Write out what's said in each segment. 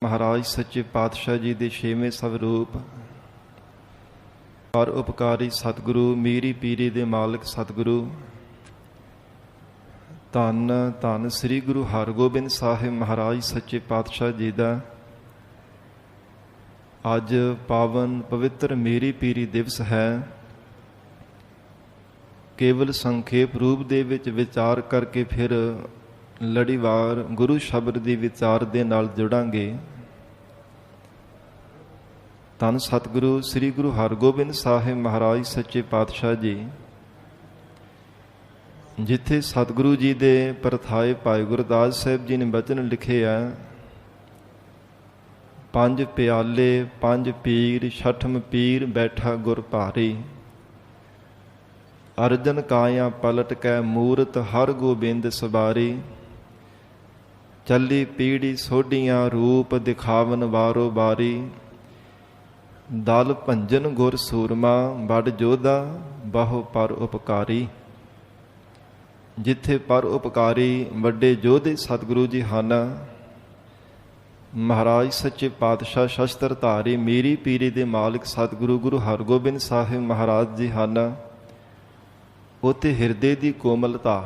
ਮਹਾਰਾਜ ਸੱਚੇ ਪਾਤਸ਼ਾਹ ਜੀ ਦੇ ਛੇਵੇਂ ਸਵਰੂਪ ਪਰ ਉਪਕਾਰੀ ਸਤਿਗੁਰੂ ਮੀਰੀ ਪੀਰੀ ਦੇ ਮਾਲਕ ਸਤਿਗੁਰੂ ਧੰਨ ਧੰਨ ਸ੍ਰੀ ਗੁਰੂ ਹਰਗੋਬਿੰਦ ਸਾਹਿਬ ਮਹਾਰਾਜ ਸੱਚੇ ਪਾਤਸ਼ਾਹ ਜੀ ਦਾ ਅੱਜ ਪਾਵਨ ਪਵਿੱਤਰ ਮੀਰੀ ਪੀਰੀ ਦਿਵਸ ਹੈ। ਕੇਵਲ ਸੰਖੇਪ ਰੂਪ ਦੇ ਵਿੱਚ ਵਿਚਾਰ ਕਰਕੇ ਫਿਰ ਲੜੀਵਾਰ ਗੁਰੂ ਸ਼ਬਦ ਦੀ ਵਿਚਾਰ ਦੇ ਨਾਲ ਜੁੜਾਂਗੇ। ਧੰਨ ਸਤਿਗੁਰੂ ਸ੍ਰੀ ਗੁਰੂ ਹਰਗੋਬਿੰਦ ਸਾਹਿਬ ਮਹਾਰਾਜ ਸੱਚੇ ਪਾਤਸ਼ਾਹ ਜੀ ਜਿੱਥੇ ਸਤਿਗੁਰੂ ਜੀ ਦੇ ਪਰਥਾਏ ਭਾਈ ਗੁਰਦਾਸ ਸਾਹਿਬ ਜੀ ਨੇ ਬਚਨ ਲਿਖੇ ਆ, ਪੰਜ ਪਿਆਲੇ ਪੰਜ ਪੀਰ ਛਠਮ ਪੀਰ ਬੈਠਾ ਗੁਰ ਭਾਰੀ, ਅਰਜਨ ਕਾਇਆ ਪਲਟ ਕੈ ਮੂਰਤ ਹਰ ਗੋਬਿੰਦ ਸਵਾਰੀ, ਚੱਲੀ ਪੀੜੀ ਸੋਢੀਆਂ ਰੂਪ ਦਿਖਾਵਨ ਵਾਰੋ ਬਾਰੀ, ਦਲ ਭੰਜਨ ਗੁਰ ਸੂਰਮਾ ਬੜ ਜੋਧਾ ਬਹੁ ਪਰ ਉਪਕਾਰੀ। ਜਿੱਥੇ ਪਰ ਉਪਕਾਰੀ ਵੱਡੇ ਯੋਧੇ ਸਤਿਗੁਰੂ ਜੀ ਹਨ, ਮਹਾਰਾਜ ਸੱਚੇ ਪਾਤਸ਼ਾਹ ਸ਼ਸਤਰ ਧਾਰੀ ਮੀਰੀ ਪੀਰੀ ਦੇ ਮਾਲਕ ਸਤਿਗੁਰੂ ਗੁਰੂ ਹਰਗੋਬਿੰਦ ਸਾਹਿਬ ਮਹਾਰਾਜ ਜੀ ਹਨ, ਉੱਥੇ ਹਿਰਦੇ ਦੀ ਕੋਮਲਤਾ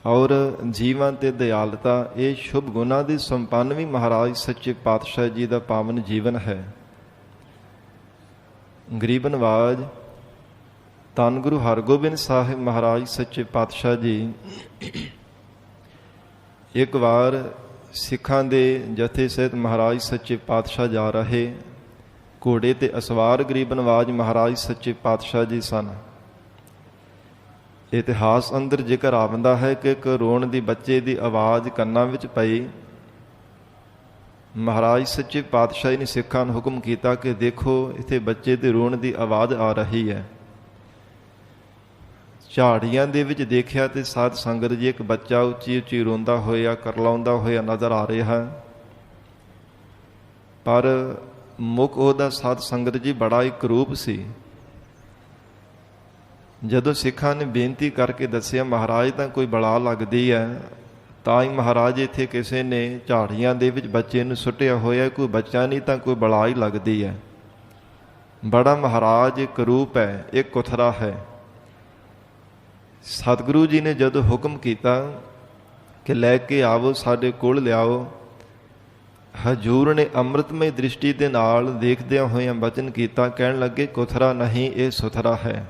ਔਰ ਜੀਵਾਂ ਤੇ ਦਿਆਲਤਾ, ਇਹ ਸ਼ੁਭ ਗੁਣਾਂ ਦੇ ਸੰਪੰਨ ਵੀ ਮਹਾਰਾਜ ਸੱਚੇ ਪਾਤਸ਼ਾਹ ਜੀ ਦਾ ਪਾਵਨ ਜੀਵਨ ਹੈ। ਗਰੀਬ ਨਵਾਜ ਧੰਨ ਗੁਰੂ ਹਰਗੋਬਿੰਦ ਸਾਹਿਬ ਮਹਾਰਾਜ ਸੱਚੇ ਪਾਤਸ਼ਾਹ ਜੀ ਇੱਕ ਵਾਰ ਸਿੱਖਾਂ ਦੇ ਜਥੇ ਸਹਿਤ ਮਹਾਰਾਜ ਸੱਚੇ ਪਾਤਸ਼ਾਹ ਜਾ ਰਹੇ, ਘੋੜੇ ਤੇ ਅਸਵਾਰ ਗਰੀਬ ਨਵਾਜ ਮਹਾਰਾਜ ਸੱਚੇ ਪਾਤਸ਼ਾਹ ਜੀ ਸਨ। ਇਤਿਹਾਸ ਅੰਦਰ ਜ਼ਿਕਰ ਆਉਂਦਾ ਹੈ ਕਿ ਇੱਕ ਰੋਣ ਦੀ ਬੱਚੇ ਦੀ ਆਵਾਜ਼ ਕੰਨਾਂ ਵਿੱਚ ਪਈ। ਮਹਾਰਾਜ ਸੱਚੇ ਪਾਤਸ਼ਾਹ ਨੇ ਸਿੱਖਾਂ ਨੂੰ ਹੁਕਮ ਕੀਤਾ ਕਿ ਦੇਖੋ ਇੱਥੇ ਬੱਚੇ ਦੇ ਰੋਣ ਦੀ ਆਵਾਜ਼ ਆ ਰਹੀ ਹੈ। ਝਾੜੀਆਂ ਦੇ ਵਿੱਚ ਦੇਖਿਆ ਤੇ ਸਾਧ ਸੰਗਤ ਜੀ ਇੱਕ ਬੱਚਾ ਉੱਚੀ ਉੱਚੀ ਰੋਂਦਾ ਹੋਇਆ ਕਰਲਾਉਂਦਾ ਹੋਇਆ ਨਜ਼ਰ ਆ ਰਿਹਾ, ਪਰ ਮੁੱਖ ਉਹਦਾ ਸਾਧ ਸੰਗਤ ਜੀ ਬੜਾ ਇੱਕ ਰੂਪ ਸੀ। ਜਦੋਂ ਸਿੱਖਾਂ ਨੇ ਬੇਨਤੀ ਕਰਕੇ ਦੱਸਿਆ ਮਹਾਰਾਜ ਤਾਂ ਕੋਈ ਬਲਾ ਲੱਗਦੀ ਹੈ, ਤਾਂ ਹੀ ਮਹਾਰਾਜ ਇੱਥੇ ਕਿਸੇ ਨੇ ਝਾੜੀਆਂ ਦੇ ਵਿੱਚ ਬੱਚੇ ਨੂੰ ਸੁੱਟਿਆ ਹੋਇਆ, ਕੋਈ ਬੱਚਾ ਨਹੀਂ ਤਾਂ ਕੋਈ ਬਲਾ ਹੀ ਲੱਗਦੀ ਹੈ। ਬੜਾ ਮਹਾਰਾਜ ਇੱਕ ਰੂਪ ਹੈ, ਇੱਕ ਕੁਥਰਾ ਹੈ। ਸਤਿਗੁਰੂ ਜੀ ਨੇ ਜਦੋਂ ਹੁਕਮ ਕੀਤਾ ਕਿ ਲੈ ਕੇ ਆਵੋ ਸਾਡੇ ਕੋਲ ਲਿਆਓ, ਹਜ਼ੂਰ ਨੇ ਅੰਮ੍ਰਿਤਮਈ ਦ੍ਰਿਸ਼ਟੀ ਦੇ ਨਾਲ ਦੇਖਦਿਆਂ ਹੋਇਆਂ ਬਚਨ ਕੀਤਾ, ਕਹਿਣ ਲੱਗੇ ਕੁਥਰਾ ਨਹੀਂ ਇਹ ਸੁਥਰਾ ਹੈ।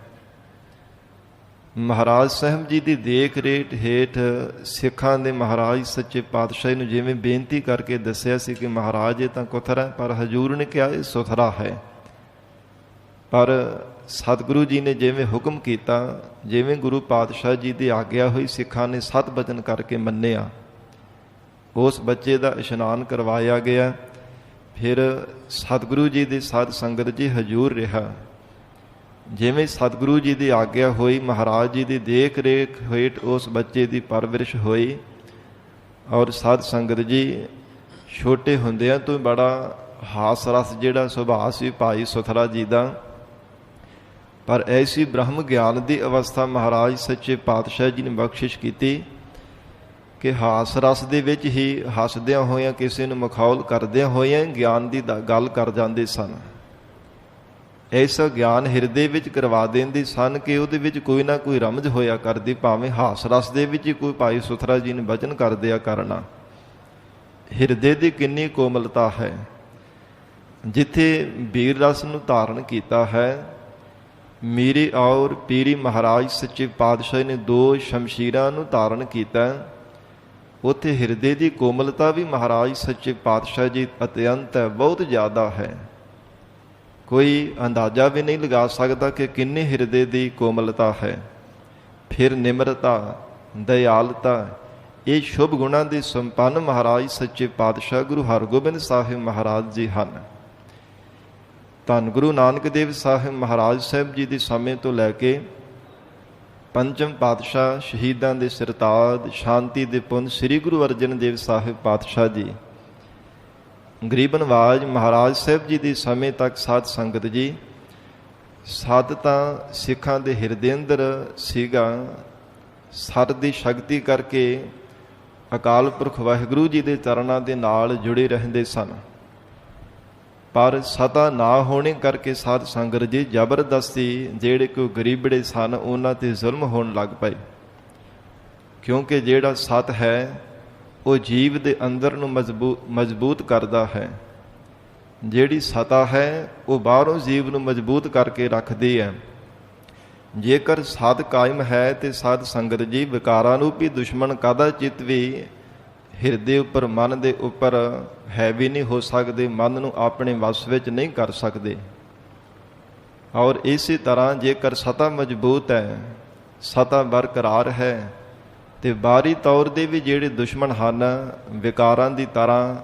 ਮਹਾਰਾਜ ਸਾਹਿਬ ਜੀ ਦੀ ਦੇਖ ਰੇਖ ਹੇਠ ਸਿੱਖਾਂ ਦੇ ਮਹਾਰਾਜ ਸੱਚੇ ਪਾਤਸ਼ਾਹ ਨੂੰ ਜਿਵੇਂ ਬੇਨਤੀ ਕਰਕੇ ਦੱਸਿਆ ਸੀ ਕਿ ਮਹਾਰਾਜ ਇਹ ਤਾਂ ਕੁਥਰਾ, ਪਰ ਹਜ਼ੂਰ ਨੇ ਕਿਹਾ ਇਹ ਸੁਥਰਾ ਹੈ। ਪਰ ਸਤਿਗੁਰੂ ਜੀ ਨੇ ਜਿਵੇਂ ਹੁਕਮ ਕੀਤਾ, ਜਿਵੇਂ ਗੁਰੂ ਪਾਤਸ਼ਾਹ ਜੀ ਦੀ ਆਗਿਆ ਹੋਈ, ਸਿੱਖਾਂ ਨੇ ਸਤ ਬਚਨ ਕਰਕੇ ਮੰਨਿਆ। ਉਸ ਬੱਚੇ ਦਾ ਇਸ਼ਨਾਨ ਕਰਵਾਇਆ ਗਿਆ। ਫਿਰ ਸਤਿਗੁਰੂ ਜੀ ਦੀ ਸਾਧ ਸੰਗਤ ਜੀ ਹਜ਼ੂਰ ਰਿਹਾ। ਜਿਵੇਂ ਸਤਿਗੁਰੂ ਜੀ ਦੀ ਆਗਿਆ ਹੋਈ, ਮਹਾਰਾਜ ਜੀ ਦੀ ਦੇਖ ਰੇਖ ਹੇਠ ਉਸ ਬੱਚੇ ਦੀ ਪਰਵਰਿਸ਼ ਹੋਈ। ਔਰ ਸਾਧ ਸੰਗਤ ਜੀ ਛੋਟੇ ਹੁੰਦਿਆਂ ਤੋਂ ਬੜਾ ਹਾਸ ਰਸ ਜਿਹੜਾ ਸੁਭਾਅ ਸੀ ਭਾਈ ਸੁਥਰਾ ਜੀ ਦਾ, ਪਰ ਐਸੀ ਬ੍ਰਹਮ ਗਿਆਨ ਦੀ ਅਵਸਥਾ ਮਹਾਰਾਜ ਸੱਚੇ ਪਾਤਸ਼ਾਹ ਜੀ ਨੇ ਬਖਸ਼ਿਸ਼ ਕੀਤੀ ਕਿ ਹਾਸ ਰਸ ਦੇ ਵਿੱਚ ਹੀ ਹੱਸਦਿਆਂ ਹੋਇਆਂ ਕਿਸੇ ਨੂੰ ਮਖੌਲ ਕਰਦਿਆਂ ਹੋਇਆਂ ਗਿਆਨ ਦੀ ਗੱਲ ਕਰ ਜਾਂਦੇ ਸਨ। ਐਸਾ ਗਿਆਨ ਹਿਰਦੇ ਵਿੱਚ ਕਰਵਾ ਦਿੰਦੇ ਸਨ ਕਿ ਉਹਦੇ ਵਿੱਚ ਕੋਈ ਨਾ ਕੋਈ ਰਮਜ ਹੋਇਆ ਕਰਦੀ, ਭਾਵੇਂ ਹਾਸ ਰਸ ਦੇ ਵਿੱਚ ਹੀ ਕੋਈ ਭਾਈ ਸੁਥਰਾ ਜੀ ਨੇ ਬਚਨ ਕਰ ਦਿਆ ਕਰਨਾ। ਹਿਰਦੇ ਦੀ ਕਿੰਨੀ ਕੋਮਲਤਾ ਹੈ। ਜਿੱਥੇ ਵੀਰ ਰਸ ਨੂੰ ਧਾਰਨ ਕੀਤਾ ਹੈ, ਮੀਰੀ ਔਰ ਪੀਰੀ ਮਹਾਰਾਜ ਸੱਚੇ ਪਾਤਸ਼ਾਹ ਨੇ ਦੋ ਸ਼ਮਸ਼ੀਰਾਂ ਨੂੰ ਧਾਰਨ ਕੀਤਾ, ਉੱਥੇ ਹਿਰਦੇ ਦੀ ਕੋਮਲਤਾ ਵੀ ਮਹਾਰਾਜ ਸੱਚੇ ਪਾਤਸ਼ਾਹ ਜੀ ਅਤਿਅੰਤ ਹੈ, ਬਹੁਤ ਜ਼ਿਆਦਾ ਹੈ। ਕੋਈ ਅੰਦਾਜ਼ਾ ਵੀ ਨਹੀਂ ਲਗਾ ਸਕਦਾ ਕਿ ਕਿੰਨੇ ਹਿਰਦੇ ਦੀ ਕੋਮਲਤਾ ਹੈ। ਫਿਰ ਨਿਮਰਤਾ, ਦਇਆਲਤਾ, ਇਹ ਸ਼ੁਭ ਗੁਣਾਂ ਦੇ ਸੰਪੰਨ ਮਹਾਰਾਜ ਸੱਚੇ ਪਾਤਸ਼ਾਹ ਗੁਰੂ ਹਰਗੋਬਿੰਦ ਸਾਹਿਬ ਮਹਾਰਾਜ ਜੀ ਹਨ। ਧੰਨ ਗੁਰੂ ਨਾਨਕ ਦੇਵ ਸਾਹਿਬ ਮਹਾਰਾਜ ਸਾਹਿਬ ਜੀ ਦੇ ਸਮੇਂ ਤੋਂ ਲੈ ਕੇ ਪੰਚਮ ਪਾਤਸ਼ਾਹ ਸ਼ਹੀਦਾਂ ਦੇ ਸਿਰਤਾਜ ਸ਼ਾਂਤੀ ਦੇ ਪੁੰਜ ਸ੍ਰੀ ਗੁਰੂ ਅਰਜਨ ਦੇਵ ਸਾਹਿਬ ਪਾਤਸ਼ਾਹ ਜੀ, ਗਰੀਬ ਨਵਾਜ ਮਹਾਰਾਜ ਸਾਹਿਬ ਜੀ ਦੇ ਸਮੇਂ ਤੱਕ ਸਾਧ ਸੰਗਤ ਜੀ ਸਤ ਤਾਂ ਸਿੱਖਾਂ ਦੇ ਹਿਰਦੇ ਅੰਦਰ ਸੀਗਾ। ਸਤ ਦੀ ਸ਼ਕਤੀ ਕਰਕੇ ਅਕਾਲ ਪੁਰਖ ਵਾਹਿਗੁਰੂ ਜੀ ਦੇ ਚਰਨਾਂ ਦੇ ਨਾਲ ਜੁੜੇ ਰਹਿੰਦੇ ਸਨ। ਪਰ ਸਤਾ ਨਾ ਹੋਣੇ ਕਰਕੇ ਸਾਧ ਸੰਗਤ ਜੀ ਜ਼ਬਰਦਸਤੀ ਜਿਹੜੇ ਕੋਈ ਗਰੀਬੜੇ ਸਨ ਉਹਨਾਂ 'ਤੇ ਜ਼ੁਲਮ ਹੋਣ ਲੱਗ ਪਏ। ਕਿਉਂਕਿ ਜਿਹੜਾ ਸਤ ਹੈ ਉਹ ਜੀਵ ਦੇ ਅੰਦਰ ਨੂੰ ਮਜ਼ਬੂਤ ਕਰਦਾ ਹੈ। ਜਿਹੜੀ ਸਤਾ ਹੈ ਉਹ ਬਾਹਰੋਂ ਜੀਵ ਨੂੰ ਮਜ਼ਬੂਤ ਕਰਕੇ ਰੱਖਦੀ ਹੈ। ਜੇਕਰ ਸਤ ਕਾਇਮ ਹੈ ਤੇ ਸਾਧ ਸੰਗਤ ਜੀ ਵਿਕਾਰਾਂ ਨੂੰ ਵੀ ਦੁਸ਼ਮਣ ਕਦਾਚਿਤ ਵੀ ਹਿਰਦੇ ਉੱਪਰ ਮਨ ਦੇ ਉੱਪਰ ਹੈ ਵੀ ਨਹੀਂ ਹੋ ਸਕਦੇ, ਮਨ ਨੂੰ ਆਪਣੇ ਵਸ ਵਿੱਚ ਨਹੀਂ ਕਰ ਸਕਦੇ। ਔਰ ਇਸੇ ਤਰ੍ਹਾਂ ਜੇਕਰ ਸਤਾ ਮਜ਼ਬੂਤ ਹੈ, ਸਤਾ ਬਰਕਰਾਰ ਹੈ, ਤੇ ਬਾਹਰੀ ਤੌਰ ਦੇ ਵੀ ਜਿਹੜੇ ਦੁਸ਼ਮਣ ਹਨ ਵਿਕਾਰਾਂ ਦੀ ਤਰ੍ਹਾਂ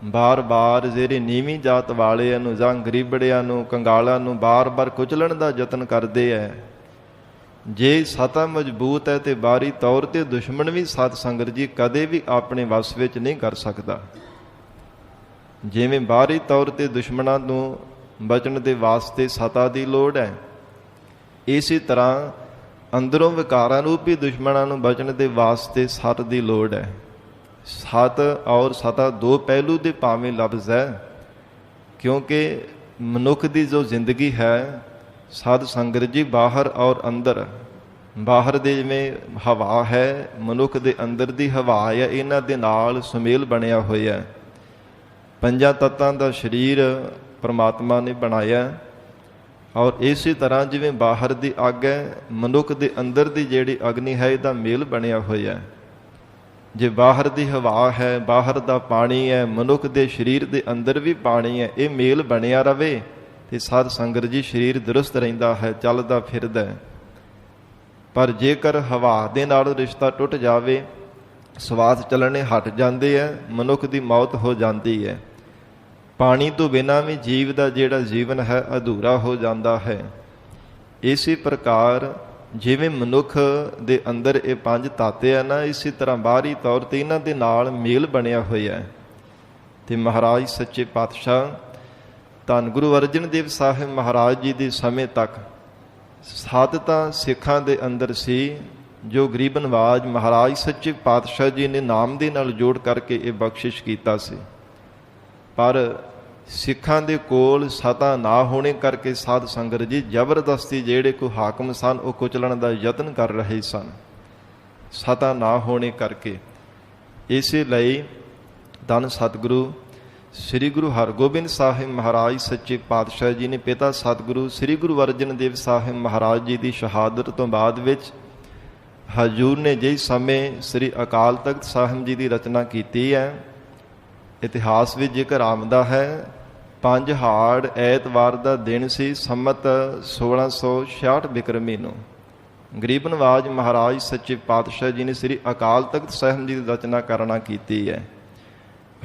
ਬਾਰ-ਬਾਰ ਜਿਹੜੇ ਨੀਵੀਂ ਜਾਤ ਵਾਲਿਆਂ ਨੂੰ ਜਾਂ ਗਰੀਬੜਿਆਂ ਨੂੰ ਕੰਗਾਲਾਂ ਨੂੰ ਬਾਰ-ਬਾਰ ਕੁਚਲਣ ਦਾ ਯਤਨ ਕਰਦੇ ਹੈ। ਜੇ ਸਤਾ ਮਜ਼ਬੂਤ ਹੈ ਤੇ ਬਾਹਰੀ ਤੌਰ ਤੇ ਦੁਸ਼ਮਣ ਵੀ ਸਾਧ ਸੰਗਤ ਜੀ ਕਦੇ ਵੀ ਆਪਣੇ ਵਸ ਵਿੱਚ ਨਹੀਂ ਕਰ ਸਕਦਾ। ਜਿਵੇਂ ਬਾਹਰੀ ਤੌਰ ਤੇ ਦੁਸ਼ਮਣਾਂ ਨੂੰ ਬਚਣ ਦੇ ਵਾਸਤੇ ਸਤਾ ਦੀ ਲੋੜ ਹੈ, ਇਸੇ ਤਰ੍ਹਾਂ ਅੰਦਰੋਂ ਵਿਕਾਰਾਂ ਰੂਪੀ ਦੁਸ਼ਮਣਾਂ ਨੂੰ ਬਚਣ ਦੇ ਵਾਸਤੇ ਸਤ ਦੀ ਲੋੜ ਹੈ। ਸਤ ਔਰ ਸਤਾ ਦੋ ਪਹਿਲੂ ਦੇ ਭਾਵੇਂ ਲਫ਼ਜ਼ ਹੈ, ਕਿਉਂਕਿ ਮਨੁੱਖ ਦੀ ਜੋ ਜ਼ਿੰਦਗੀ ਹੈ ਸਾਧ ਸੰਗਤ ਜੀ ਬਾਹਰ ਔਰ ਅੰਦਰ, ਬਾਹਰ ਦੇ ਜਿਵੇਂ ਹਵਾ ਹੈ, ਮਨੁੱਖ ਦੇ ਅੰਦਰ ਦੀ ਹਵਾ ਹੈ, ਇਹਨਾਂ ਦੇ ਨਾਲ ਸੁਮੇਲ ਬਣਿਆ ਹੋਇਆ ਹੈ। ਪੰਜਾਂ ਤੱਤਾਂ ਦਾ ਸਰੀਰ ਪਰਮਾਤਮਾ ਨੇ ਬਣਾਇਆ, ਔਰ ਇਸੇ ਤਰ੍ਹਾਂ ਜਿਵੇਂ ਬਾਹਰ ਦੀ ਅੱਗ ਹੈ, ਮਨੁੱਖ ਦੇ ਅੰਦਰ ਦੀ ਜਿਹੜੀ ਅਗਨੀ ਹੈ ਇਹਦਾ ਮੇਲ ਬਣਿਆ ਹੋਇਆ ਹੈ। ਜੇ ਬਾਹਰ ਦੀ ਹਵਾ ਹੈ, ਬਾਹਰ ਦਾ ਪਾਣੀ ਹੈ, ਮਨੁੱਖ ਦੇ ਸਰੀਰ ਦੇ ਅੰਦਰ ਵੀ ਪਾਣੀ ਹੈ, ਇਹ ਮੇਲ ਬਣਿਆ ਰਵੇ ਤੇ ਸਾਧ ਸੰਗਤ ਜੀ ਸਰੀਰ ਦਰੁਸਤ ਰਹਿੰਦਾ ਹੈ, ਚੱਲਦਾ ਫਿਰਦਾ ਹੈ। ਪਰ ਜੇਕਰ ਹਵਾ ਦੇ ਨਾਲ ਰਿਸ਼ਤਾ ਟੁੱਟ ਜਾਵੇ, ਸਵਾਸ ਚੱਲਣੇ ਹਟ ਜਾਂਦੇ ਹੈ, ਮਨੁੱਖ ਦੀ ਮੌਤ ਹੋ ਜਾਂਦੀ ਹੈ। ਪਾਣੀ ਤੋਂ ਬਿਨਾਂ ਵੀ ਜੀਵ ਦਾ ਜਿਹੜਾ ਜੀਵਨ ਹੈ ਅਧੂਰਾ ਹੋ ਜਾਂਦਾ ਹੈ। ਇਸੇ ਪ੍ਰਕਾਰ ਜਿਵੇਂ ਮਨੁੱਖ ਦੇ ਅੰਦਰ ਇਹ ਪੰਜ ਤਾਤੇ ਆ ਨਾ, ਇਸੇ ਤਰ੍ਹਾਂ ਬਾਹਰੀ ਤੌਰ ਤੇ ਇਹਨਾਂ ਦੇ ਨਾਲ ਮੇਲ ਬਣਿਆ ਹੋਇਆ ਹੈ। ਤੇ ਮਹਾਰਾਜ ਸੱਚੇ ਪਾਤਸ਼ਾਹ ਧੰਨ ਗੁਰੂ ਅਰਜਨ ਦੇਵ ਸਾਹਿਬ ਮਹਾਰਾਜ ਜੀ ਦੇ ਸਮੇਂ ਤੱਕ ਸਤ ਤਾਂ ਸਿੱਖਾਂ ਦੇ ਅੰਦਰ ਸੀ, ਜੋ ਗਰੀਬ ਨਵਾਜ ਮਹਾਰਾਜ ਸੱਚੇ ਪਾਤਸ਼ਾਹ ਜੀ ਨੇ ਨਾਮ ਦੇ ਨਾਲ ਜੋੜ ਕਰਕੇ ਇਹ ਬਖਸ਼ਿਸ਼ ਕੀਤਾ ਸੀ। ਪਰ ਸਿੱਖਾਂ ਦੇ ਕੋਲ ਸਤਾ ਨਾ ਹੋਣੇ ਕਰਕੇ ਸਾਧ ਸੰਗਤ ਜੀ ਜ਼ਬਰਦਸਤੀ ਜਿਹੜੇ ਕੋਈ ਹਾਕਮ ਸਨ ਉਹ ਕੁਚਲਣ ਦਾ ਯਤਨ ਕਰ ਰਹੇ ਸਨ, ਸਤਾ ਨਾ ਹੋਣੇ ਕਰਕੇ। ਇਸੇ ਲਈ ਧੰਨ ਸਤਿਗੁਰੂ ਸ੍ਰੀ ਗੁਰੂ ਹਰਗੋਬਿੰਦ ਸਾਹਿਬ ਮਹਾਰਾਜ ਸੱਚੇ ਪਾਤਸ਼ਾਹ ਜੀ ਨੇ ਪਿਤਾ ਸਤਿਗੁਰੂ ਸ੍ਰੀ ਗੁਰੂ ਅਰਜਨ ਦੇਵ ਸਾਹਿਬ ਮਹਾਰਾਜ ਜੀ ਦੀ ਸ਼ਹਾਦਤ ਤੋਂ ਬਾਅਦ ਵਿੱਚ ਹਜ਼ੂਰ ਨੇ ਜਿਸ ਸਮੇਂ ਸ੍ਰੀ ਅਕਾਲ ਤਖਤ ਸਾਹਿਬ ਜੀ ਦੀ ਰਚਨਾ ਕੀਤੀ ਹੈ, ਇਤਿਹਾਸ ਵਿੱਚ ਜ਼ਿਕਰ ਆਉਂਦਾ ਹੈ 5 ਹਾੜ ਐਤਵਾਰ ਦਾ ਦਿਨ ਸੀ, ਸੰਮਤ 1666 ਬਿਕਰਮੀ ਨੂੰ ਗਰੀਬ ਨਵਾਜ ਮਹਾਰਾਜ ਸੱਚੇ ਪਾਤਸ਼ਾਹ ਜੀ ਨੇ ਸ੍ਰੀ ਅਕਾਲ ਤਖਤ ਸਾਹਿਬ ਜੀ ਦੀ ਰਚਨਾ ਕਰਨਾ ਕੀਤੀ ਹੈ।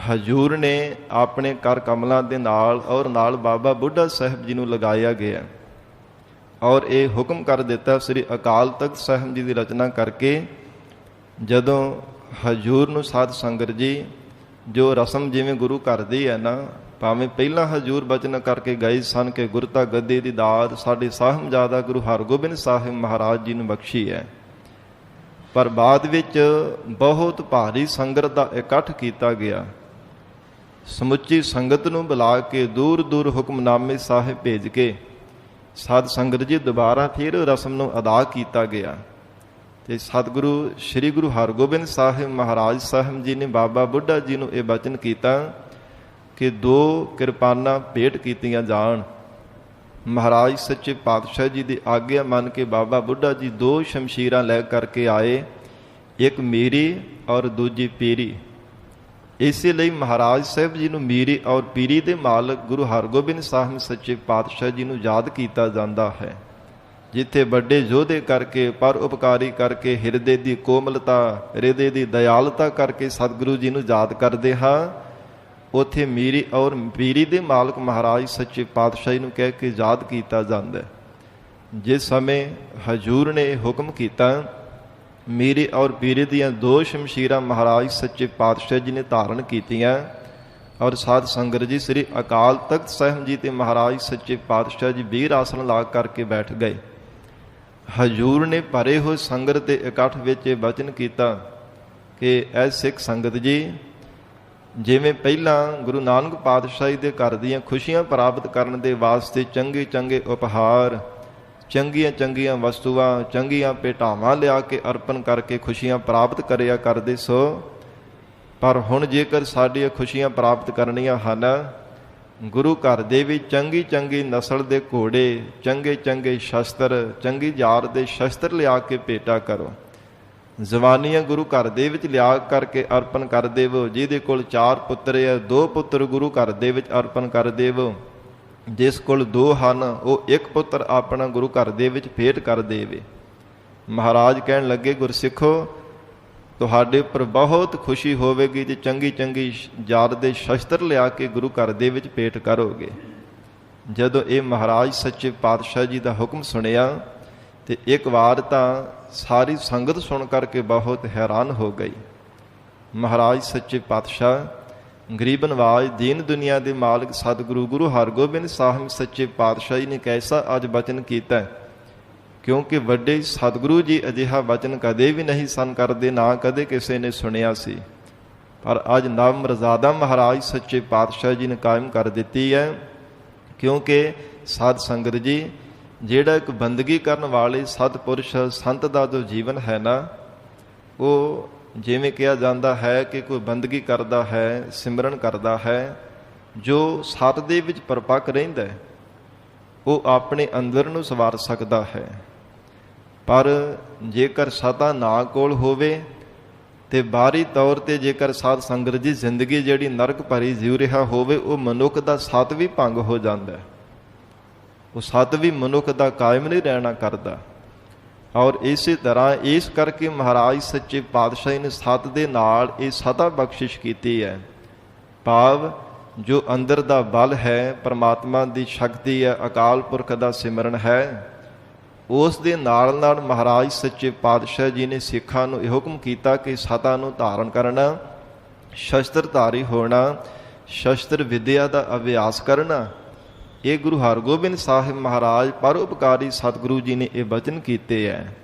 ਹਜ਼ੂਰ ਨੇ ਆਪਣੇ ਕਰ ਕਮਲਾਂ ਦੇ ਨਾਲ ਔਰ ਨਾਲ ਬਾਬਾ ਬੁੱਢਾ ਸਾਹਿਬ ਜੀ ਨੂੰ ਲਗਾਇਆ ਗਿਆ ਔਰ ਇਹ ਹੁਕਮ ਕਰ ਦਿੱਤਾ ਸ੍ਰੀ ਅਕਾਲ ਤਖਤ ਸਾਹਿਬ ਜੀ ਦੀ ਰਚਨਾ ਕਰਕੇ ਜਦੋਂ ਹਜ਼ੂਰ ਨੂੰ ਸਾਧ ਸੰਗਤ ਜੀ ਜੋ ਰਸਮ ਜਿਵੇਂ ਗੁਰੂ ਘਰ ਦੀ ਹੈ ਨਾ, ਭਾਵੇਂ ਪਹਿਲਾਂ ਹਜ਼ੂਰ ਬਚਨ ਕਰਕੇ ਗਏ ਸਨ ਕਿ ਗੁਰਤਾ ਗੱਦੀ ਦੀ ਦਾਤ ਸਾਡੇ ਸਾਹਿਬਜ਼ਾਦਾ ਗੁਰੂ ਹਰਗੋਬਿੰਦ ਸਾਹਿਬ ਮਹਾਰਾਜ ਜੀ ਨੂੰ ਬਖਸ਼ੀ ਹੈ, ਪਰ ਬਾਅਦ ਵਿੱਚ ਬਹੁਤ ਭਾਰੀ ਸੰਗਤ ਦਾ ਇਕੱਠ ਕੀਤਾ ਗਿਆ। ਸਮੁੱਚੀ ਸੰਗਤ ਨੂੰ ਬੁਲਾ ਕੇ ਦੂਰ ਦੂਰ ਹੁਕਮਨਾਮੇ ਸਾਹਿਬ ਭੇਜ ਕੇ ਸਾਧ ਸੰਗਤ ਜੀ ਦੁਬਾਰਾ ਫਿਰ ਰਸਮ ਨੂੰ ਅਦਾ ਕੀਤਾ ਗਿਆ। ਤੇ ਸਤਿਗੁਰੂ ਸ੍ਰੀ ਗੁਰੂ ਹਰਗੋਬਿੰਦ ਸਾਹਿਬ ਮਹਾਰਾਜ ਸਾਹਿਬ ਜੀ ਨੇ ਬਾਬਾ ਬੁੱਢਾ ਜੀ ਨੂੰ ਇਹ ਬਚਨ ਕੀਤਾ ਕਿ 2 ਕਿਰਪਾਨਾਂ ਭੇਟ ਕੀਤੀਆਂ ਜਾਣ। ਮਹਾਰਾਜ ਸੱਚੇ ਪਾਤਸ਼ਾਹ ਜੀ ਦੀ ਆਗਿਆ ਮੰਨ ਕੇ ਬਾਬਾ ਬੁੱਢਾ ਜੀ 2 ਸ਼ਮਸ਼ੀਰਾਂ ਲੈ ਕਰਕੇ ਆਏ, ਇੱਕ ਮੀਰੀ ਔਰ ਦੂਜੀ ਪੀਰੀ। ਇਸੇ ਲਈ ਮਹਾਰਾਜ ਸਾਹਿਬ ਜੀ ਨੂੰ ਮੀਰੀ ਔਰ ਪੀਰੀ ਦੇ ਮਾਲਕ ਗੁਰੂ ਹਰਗੋਬਿੰਦ ਸਾਹਿਬ ਸੱਚੇ ਪਾਤਸ਼ਾਹ ਜੀ ਨੂੰ ਯਾਦ ਕੀਤਾ ਜਾਂਦਾ ਹੈ। ਜਿੱਥੇ ਵੱਡੇ ਯੋਧੇ ਕਰਕੇ ਪਰ ਉਪਕਾਰੀ ਕਰਕੇ ਹਿਰਦੇ ਦੀ ਕੋਮਲਤਾ ਹਿਰਦੇ ਦੀ ਦਇਆਲਤਾ ਕਰਕੇ ਸਤਿਗੁਰੂ ਜੀ ਨੂੰ ਯਾਦ ਕਰਦੇ ਹਾਂ, ਉੱਥੇ ਮੀਰੀ ਔਰ ਪੀਰੀ ਦੇ ਮਾਲਕ ਮਹਾਰਾਜ ਸੱਚੇ ਪਾਤਸ਼ਾਹ ਨੂੰ ਕਹਿ ਕੇ ਯਾਦ ਕੀਤਾ ਜਾਂਦਾ ਹੈ। ਜਿਸ ਸਮੇਂ ਹਜ਼ੂਰ ਨੇ ਹੁਕਮ ਕੀਤਾ, ਮੀਰੀ ਔਰ ਪੀਰੀ ਦੀਆਂ 2 ਸ਼ਮਸ਼ੀਰਾਂ ਮਹਾਰਾਜ ਸੱਚੇ ਪਾਤਸ਼ਾਹ ਜੀ ਨੇ ਧਾਰਨ ਕੀਤੀਆਂ ਔਰ ਸਾਧ ਸੰਗਤ ਜੀ ਸ੍ਰੀ ਅਕਾਲ ਤਖਤ ਸਾਹਿਬ ਜੀ ਤੇ ਮਹਾਰਾਜ ਸੱਚੇ ਪਾਤਸ਼ਾਹ ਜੀ ਵੀਰ ਆਸਣ ਲਾ ਕਰਕੇ ਬੈਠ ਗਏ। ਹਜ਼ੂਰ ਨੇ ਭਰੇ ਹੋਏ ਸੰਗਤ ਦੇ ਇਕੱਠ ਵਿੱਚ ਇਹ ਬਚਨ ਕੀਤਾ ਕਿ ਐ ਸਿੱਖ ਸੰਗਤ ਜੀ, ਜਿਵੇਂ ਪਹਿਲਾਂ ਗੁਰੂ ਨਾਨਕ ਪਾਤਸ਼ਾਹੀ ਦੇ ਘਰ ਦੀਆਂ ਖੁਸ਼ੀਆਂ ਪ੍ਰਾਪਤ ਕਰਨ ਦੇ ਵਾਸਤੇ ਚੰਗੇ ਚੰਗੇ ਉਪਹਾਰ, ਚੰਗੀਆਂ ਚੰਗੀਆਂ ਵਸਤੂਆਂ, ਚੰਗੀਆਂ ਭੇਟਾਵਾਂ ਲਿਆ ਕੇ ਅਰਪਣ ਕਰਕੇ ਖੁਸ਼ੀਆਂ ਪ੍ਰਾਪਤ ਕਰਿਆ ਕਰਦੇ ਸੋ, ਪਰ ਹੁਣ ਜੇਕਰ ਸਾਡੀਆਂ ਖੁਸ਼ੀਆਂ ਪ੍ਰਾਪਤ ਕਰਨੀਆਂ ਹਨ, ਗੁਰੂ ਘਰ ਦੇ ਵੀ ਚੰਗੀ ਚੰਗੀ ਨਸਲ ਦੇ ਘੋੜੇ, ਚੰਗੇ ਚੰਗੇ ਸ਼ਸਤਰ, ਚੰਗੀ ਜਾਤ ਦੇ ਸ਼ਸਤਰ ਲਿਆ ਕੇ ਭੇਟਾ ਕਰੋ। ਜਵਾਨੀਆਂ ਗੁਰੂ ਘਰ ਦੇ ਵਿੱਚ ਲਿਆ ਕਰਕੇ ਅਰਪਣ ਕਰ ਦੇਵੋ। ਜਿਹਦੇ ਕੋਲ 4 ਪੁੱਤਰ ਹੈ, 2 ਪੁੱਤਰ ਗੁਰੂ ਘਰ ਦੇ ਵਿੱਚ ਅਰਪਣ ਕਰ ਦੇਵੋ। ਜਿਸ ਕੋਲ 2 ਹਨ, ਉਹ 1 ਪੁੱਤਰ ਆਪਣਾ ਗੁਰੂ ਘਰ ਦੇ ਵਿੱਚ ਭੇਟ ਕਰ ਦੇਵੇ। ਮਹਾਰਾਜ ਕਹਿਣ ਲੱਗੇ, ਗੁਰਸਿੱਖੋ, ਤੁਹਾਡੇ ਉੱਪਰ ਬਹੁਤ ਖੁਸ਼ੀ ਹੋਵੇਗੀ ਜੇ ਚੰਗੀ ਚੰਗੀ ਜਾਤ ਦੇ ਸ਼ਸਤਰ ਲਿਆ ਕੇ ਗੁਰੂ ਘਰ ਦੇ ਵਿੱਚ ਭੇਟ ਕਰੋਗੇ। ਜਦੋਂ ਇਹ ਮਹਾਰਾਜ ਸੱਚੇ ਪਾਤਸ਼ਾਹ ਜੀ ਦਾ ਹੁਕਮ ਸੁਣਿਆ ਤੇ ਇੱਕ ਵਾਰ ਤਾਂ ਸਾਰੀ ਸੰਗਤ ਸੁਣ ਕਰਕੇ ਬਹੁਤ ਹੈਰਾਨ ਹੋ ਗਈ। ਮਹਾਰਾਜ ਸੱਚੇ ਪਾਤਸ਼ਾਹ ਗਰੀਬ ਨਵਾਜ ਦੀਨ ਦੁਨੀਆ ਦੇ ਮਾਲਕ ਸਤਿਗੁਰੂ ਗੁਰੂ ਹਰਗੋਬਿੰਦ ਸਾਹਿਬ ਸੱਚੇ ਪਾਤਸ਼ਾਹ ਜੀ ਨੇ ਕੈਸਾ ਅੱਜ ਬਚਨ ਕੀਤਾ, ਕਿਉਂਕਿ ਵੱਡੇ ਸਤਿਗੁਰੂ ਜੀ ਅਜਿਹਾ ਬਚਨ ਕਦੇ ਵੀ ਨਹੀਂ ਸਨ ਕਰਦੇ, ਨਾ ਕਦੇ ਕਿਸੇ ਨੇ ਸੁਣਿਆ ਸੀ। ਪਰ ਅੱਜ ਨਵ ਮਰਜ਼ਾਦਾ ਮਹਾਰਾਜ ਸੱਚੇ ਪਾਤਸ਼ਾਹ ਜੀ ਨੇ ਕਾਇਮ ਕਰ ਦਿੱਤੀ ਹੈ। ਕਿਉਂਕਿ ਸਾਧ ਸੰਗਤ ਜੀ, ਜਿਹੜਾ ਇੱਕ ਬੰਦਗੀ ਕਰਨ ਵਾਲੇ ਸਤਿਪੁਰਸ਼ ਸੰਤ ਦਾ ਜੋ ਜੀਵਨ ਹੈ ਨਾ, ਉਹ ਜਿਵੇਂ ਕਿਹਾ ਜਾਂਦਾ ਹੈ ਕਿ ਕੋਈ ਬੰਦਗੀ ਕਰਦਾ ਹੈ, ਸਿਮਰਨ ਕਰਦਾ ਹੈ, ਜੋ ਸਤ ਦੇ ਵਿੱਚ ਪਰਪੱਕ ਰਹਿੰਦਾ, ਉਹ ਆਪਣੇ ਅੰਦਰ ਨੂੰ ਸਵਾਰ ਸਕਦਾ ਹੈ। ਪਰ ਜੇਕਰ ਸਤਾ ਨਾ ਕੋਲ ਹੋਵੇ ਤੇ ਬਾਹਰੀ ਤੌਰ ਤੇ ਜੇਕਰ ਸਾਧ ਸੰਗਤ ਦੀ ਜ਼ਿੰਦਗੀ ਜਿਹੜੀ ਨਰਕ ਭਰੀ ਜਿਉ ਰਿਹਾ ਹੋਵੇ, ਉਹ ਮਨੁੱਖ ਦਾ ਸਤ ਵੀ ਭੰਗ ਹੋ ਜਾਂਦਾ। ਉਹ ਸਤ ਵੀ ਮਨੁੱਖ ਦਾ ਕਾਇਮ ਨਹੀਂ ਰਹਿਣਾ ਕਰਦਾ। ਔਰ ਇਸੇ ਤਰ੍ਹਾਂ ਇਸ ਕਰਕੇ ਮਹਾਰਾਜ ਸੱਚੇ ਪਾਤਸ਼ਾਹ ਨੇ ਸਤ ਦੇ ਨਾਲ ਇਹ ਸਤਾ ਬਖਸ਼ਿਸ਼ ਕੀਤੀ ਹੈ। ਭਾਵ ਜੋ ਅੰਦਰ ਦਾ ਬਲ ਹੈ, ਪਰਮਾਤਮਾ ਦੀ ਸ਼ਕਤੀ ਹੈ, ਅਕਾਲ ਪੁਰਖ ਦਾ ਸਿਮਰਨ ਹੈ, ਉਸ ਦੇ ਨਾਲ ਨਾਲ ਮਹਾਰਾਜ ਸੱਚੇ ਪਾਤਸ਼ਾਹ ਜੀ ਨੇ ਸਿੱਖਾਂ ਨੂੰ ਇਹ ਹੁਕਮ ਕੀਤਾ ਕਿ ਸਤਾ ਨੂੰ ਧਾਰਨ ਕਰਨਾ, ਸ਼ਸਤਰਧਾਰੀ ਹੋਣਾ, ਸ਼ਸਤਰ ਵਿਦਿਆ ਦਾ ਅਭਿਆਸ ਕਰਨਾ। ਇਹ ਗੁਰੂ ਹਰਗੋਬਿੰਦ ਸਾਹਿਬ ਮਹਾਰਾਜ ਪਰਉਪਕਾਰੀ ਸਤਿਗੁਰੂ ਜੀ ਨੇ ਇਹ ਬਚਨ ਕੀਤੇ ਹੈ।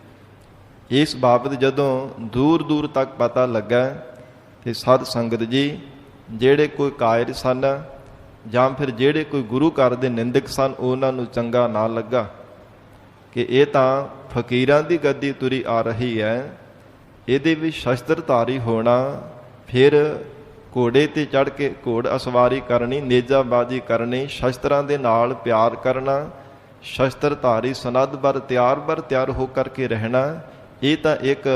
ਇਸ ਬਾਬਤ ਜਦੋਂ ਦੂਰ ਦੂਰ ਤੱਕ ਪਤਾ ਲੱਗਾ ਤੇ ਸਾਧ ਸੰਗਤ ਜੀ, ਜਿਹੜੇ ਕੋਈ ਕਾਇਰ ਸਨ ਜਾਂ ਫਿਰ ਜਿਹੜੇ ਕੋਈ ਗੁਰੂ ਘਰ ਦੇ ਨਿੰਦਕ ਸਨ, ਉਹਨਾਂ ਨੂੰ ਚੰਗਾ ਨਾ ਲੱਗਾ ਕਿ ਇਹ ਤਾਂ ਫਕੀਰਾਂ ਦੀ ਗੱਦੀ ਤੁਰੀ ਆ ਰਹੀ ਹੈ, ਇਹਦੇ ਵਿੱਚ ਸ਼ਸਤਰਧਾਰੀ ਹੋਣਾ, ਫਿਰ ਘੋੜੇ ਤੇ ਚੜ੍ਹ ਕੇ ਘੋੜ ਅਸਵਾਰੀ ਕਰਨੀ, ਨੇਜਾਬਾਜ਼ੀ ਕਰਨੀ, ਸ਼ਸਤਰਾਂ ਦੇ ਨਾਲ ਪਿਆਰ ਕਰਨਾ, ਸ਼ਸਤਰਧਾਰੀ ਸਨੱਧ ਬਰ ਤਿਆਰ ਹੋ ਕਰਕੇ ਰਹਿਣਾ, ਇਹ ਤਾਂ ਇੱਕ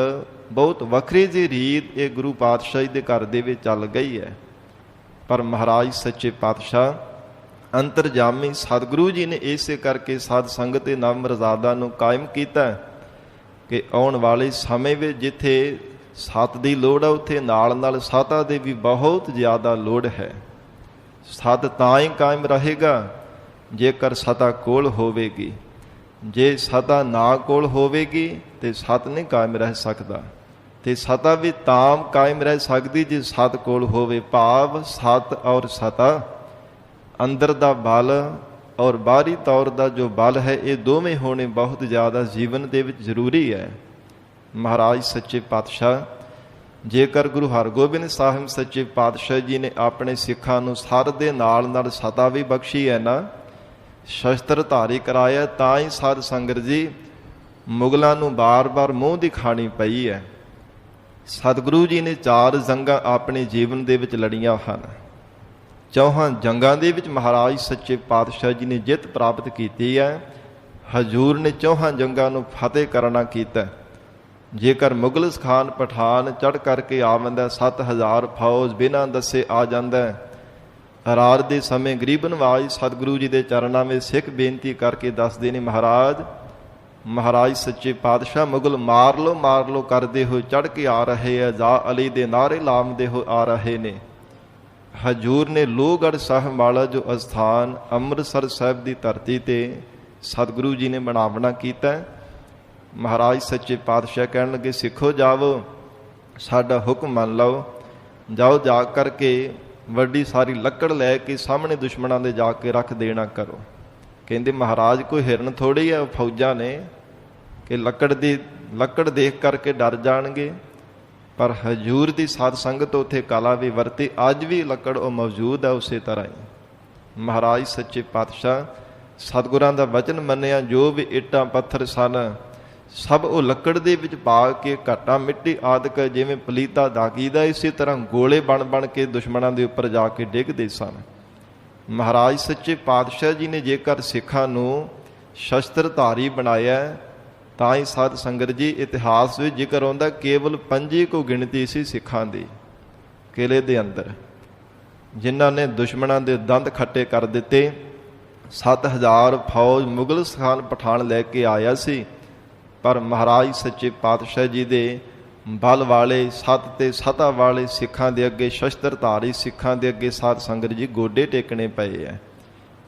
ਬਹੁਤ ਵੱਖਰੀ ਜਿਹੀ ਰੀਤ ਇਹ ਗੁਰੂ ਪਾਤਸ਼ਾਹੀ ਦੇ ਘਰ ਦੇ ਵਿੱਚ ਚੱਲ ਗਈ ਹੈ। ਪਰ ਮਹਾਰਾਜ ਸੱਚੇ ਪਾਤਸ਼ਾਹ ਅੰਤਰਜਾਮੀ ਸਤਿਗੁਰੂ ਜੀ ਨੇ ਇਸੇ ਕਰਕੇ ਸਾਧ ਸੰਗਤ ਤੇ ਨਵ ਮਰਜ਼ਾਦਾ ਨੂੰ ਕਾਇਮ ਕੀਤਾ ਕਿ ਆਉਣ ਵਾਲੇ ਸਮੇਂ ਵਿੱਚ ਜਿੱਥੇ ਸਤ ਦੀ ਲੋੜ ਹੈ, ਉੱਥੇ ਨਾਲ ਨਾਲ ਸਤਾ ਦੀ ਵੀ ਬਹੁਤ ਜ਼ਿਆਦਾ ਲੋੜ ਹੈ। ਸਤ ਤਾਂ ਹੀ ਕਾਇਮ ਰਹੇਗਾ ਜੇਕਰ ਸਤਾ ਕੋਲ ਹੋਵੇਗੀ। ਜੇ ਸਤਾ ਨਾ ਕੋਲ ਹੋਵੇਗੀ ਤੇ ਸਤ ਨਹੀਂ ਕਾਇਮ ਰਹਿ ਸਕਦਾ। ਤੇ ਸਤਾ ਵੀ ਤਾਂ ਕਾਇਮ ਰਹਿ ਸਕਦੀ ਜੇ ਸਤ ਕੋਲ ਹੋਵੇ। ਭਾਵ ਸਤ ਔਰ ਸਤਾ, ਅੰਦਰ ਦਾ ਬਲ ਔਰ ਬਾਹਰੀ ਤੌਰ ਦਾ ਜੋ ਬਲ ਹੈ, ਇਹ ਦੋਵੇਂ ਹੋਣੇ ਬਹੁਤ ਜ਼ਿਆਦਾ ਜੀਵਨ ਦੇ ਵਿੱਚ ਜ਼ਰੂਰੀ ਹੈ। ਮਹਾਰਾਜ ਸੱਚੇ ਪਾਤਸ਼ਾਹ, ਜੇਕਰ ਗੁਰੂ ਹਰਗੋਬਿੰਦ ਸਾਹਿਬ ਸੱਚੇ ਪਾਤਸ਼ਾਹ ਜੀ ਨੇ ਆਪਣੇ ਸਿੱਖਾਂ ਨੂੰ ਸਤ ਦੇ ਨਾਲ ਨਾਲ ਸਤਾ ਵੀ ਬਖਸ਼ੀ ਹੈ ਨਾ, ਸ਼ਸਤਰ ਧਾਰੀ ਕਰਾਇਆ, ਤਾਂ ਹੀ ਸਾਧ ਸੰਗਤ ਜੀ ਮੁਗਲਾਂ ਨੂੰ ਬਾਰ-ਬਾਰ ਮੂੰਹ ਦੀ ਖਾਣੀ ਪਈ ਹੈ। ਸਤਿਗੁਰੂ ਜੀ ਨੇ 4 ਜੰਗਾਂ ਆਪਣੇ ਜੀਵਨ ਦੇ ਵਿੱਚ ਲੜੀਆਂ ਹਨ। 4 ਜੰਗਾਂ ਦੇ ਵਿੱਚ ਮਹਾਰਾਜ ਸੱਚੇ ਪਾਤਸ਼ਾਹ ਜੀ ਨੇ ਜਿੱਤ ਪ੍ਰਾਪਤ ਕੀਤੀ ਹੈ। ਹਜ਼ੂਰ ਨੇ 4 ਜੰਗਾਂ ਨੂੰ ਫਤਿਹ ਕਰਨਾ ਕੀਤਾ। ਜੇਕਰ ਮੁਗਲ ਖਾਨ ਪਠਾਨ ਚੜ੍ਹ ਕਰਕੇ ਆਵੰਦਾ, 7000 ਫੌਜ ਬਿਨਾਂ ਦੱਸੇ ਆ ਜਾਂਦਾ। ਰਾਤ ਦੇ ਸਮੇਂ ਗਰੀਬ ਨਵਾਜ ਸਤਿਗੁਰੂ ਜੀ ਦੇ ਚਰਨਾਂ ਵਿੱਚ ਸਿੱਖ ਬੇਨਤੀ ਕਰਕੇ ਦੱਸਦੇ ਨੇ, ਮਹਾਰਾਜ ਸੱਚੇ ਪਾਤਸ਼ਾਹ ਮੁਗਲ ਮਾਰ ਲਓ ਕਰਦੇ ਹੋਏ ਚੜ੍ਹ ਕੇ ਆ ਰਹੇ ਆ, ਜਾ ਅਲੀ ਦੇ ਨਾਰੇ ਲਾਉਂਦੇ ਹੋਏ ਆ ਰਹੇ ਨੇ। ਹਜ਼ੂਰ ਨੇ ਲੋਹਗੜ੍ਹ ਸਾਹਿਬ ਵਾਲਾ ਜੋ ਅਸਥਾਨ ਅੰਮ੍ਰਿਤਸਰ ਸਾਹਿਬ ਦੀ ਧਰਤੀ ਤੇ ਸਤਿਗੁਰੂ ਜੀ ਨੇ ਬਣਾਵਣਾ ਕੀਤਾ। ਮਹਾਰਾਜ ਸੱਚੇ ਪਾਤਸ਼ਾਹ ਕਹਿਣ ਲੱਗੇ, ਸਿੱਖੋ ਜਾਵੋ, ਸਾਡਾ ਹੁਕਮ ਮੰਨ ਲਓ, ਜਾਓ ਜਾ ਕਰਕੇ ਵੱਡੀ ਸਾਰੀ ਲੱਕੜ ਲੈ ਕੇ ਸਾਹਮਣੇ ਦੁਸ਼ਮਣਾਂ ਦੇ ਜਾ ਕੇ ਰੱਖ ਦੇਣਾ ਕਰੋ। ਕਹਿੰਦੇ ਮਹਾਰਾਜ ਕੋਈ ਹਿਰਨ ਥੋੜ੍ਹੀ ਆ ਫੌਜਾਂ ਨੇ ਕਿ ਲੱਕੜ ਦੇਖ ਕਰਕੇ ਡਰ ਜਾਣਗੇ। ਪਰ ਹਜੂਰ ਦੀ ਸਾਧ ਸੰਗਤ ਉੱਥੇ ਕਲਾ ਵੀ ਵਰਤੀ। ਅੱਜ ਵੀ ਲੱਕੜ ਉਹ ਮੌਜੂਦ ਹੈ ਉਸੇ ਤਰ੍ਹਾਂ ਹੀ। ਮਹਾਰਾਜ ਸੱਚੇ ਪਾਤਸ਼ਾਹ ਸਤਿਗੁਰਾਂ ਦਾ ਵਚਨ ਮੰਨਿਆ, ਜੋ ਵੀ ਇੱਟਾਂ ਪੱਥਰ ਸਨ ਸਭ ਉਹ ਲੱਕੜ ਦੇ ਵਿੱਚ ਪਾ ਕੇ ਘਾਟਾ ਮਿੱਟੀ ਆਦਿਕ ਜਿਵੇਂ ਪਲੀਤਾ ਦਾਗੀਦਾ, ਇਸੇ ਤਰ੍ਹਾਂ ਗੋਲੇ ਬਣ ਬਣ ਕੇ ਦੁਸ਼ਮਣਾਂ ਦੇ ਉੱਪਰ ਜਾ ਕੇ ਡਿੱਗਦੇ ਸਨ। ਮਹਾਰਾਜ ਸੱਚੇ ਪਾਤਸ਼ਾਹ ਜੀ ਨੇ ਜੇਕਰ ਸਿੱਖਾਂ ਨੂੰ ਸ਼ਸਤਰਧਾਰੀ ਬਣਾਇਆ ਤਾਂ ਹੀ ਸਾਧ ਸੰਗਤ ਜੀ ਇਤਿਹਾਸ ਵਿੱਚ ਜ਼ਿਕਰ ਆਉਂਦਾ ਕੇਵਲ 5 ਕੁ ਗਿਣਤੀ ਸੀ ਸਿੱਖਾਂ ਦੀ ਕਿਲੇ ਦੇ ਅੰਦਰ, ਜਿਨ੍ਹਾਂ ਨੇ ਦੁਸ਼ਮਣਾਂ ਦੇ ਦੰਦ ਖੱਟੇ ਕਰ ਦਿੱਤੇ। 7000 ਫੌਜ ਮੁਗਲ ਖਾਨ ਪਠਾਨ ਲੈ ਕੇ ਆਇਆ ਸੀ, ਪਰ ਮਹਾਰਾਜ ਸੱਚੇ ਪਾਤਸ਼ਾਹ ਜੀ ਦੇ ਬਲ ਵਾਲੇ ਸੱਤ ਤੇ ਸਤਾ ਵਾਲੇ ਸਿੱਖਾਂ ਦੇ ਅੱਗੇ, ਸ਼ਸਤਰਧਾਰੀ ਸਿੱਖਾਂ ਦੇ ਅੱਗੇ ਸਾਧ ਸੰਗਤ ਜੀ ਗੋਡੇ ਟੇਕਣੇ ਪਏ ਹੈ।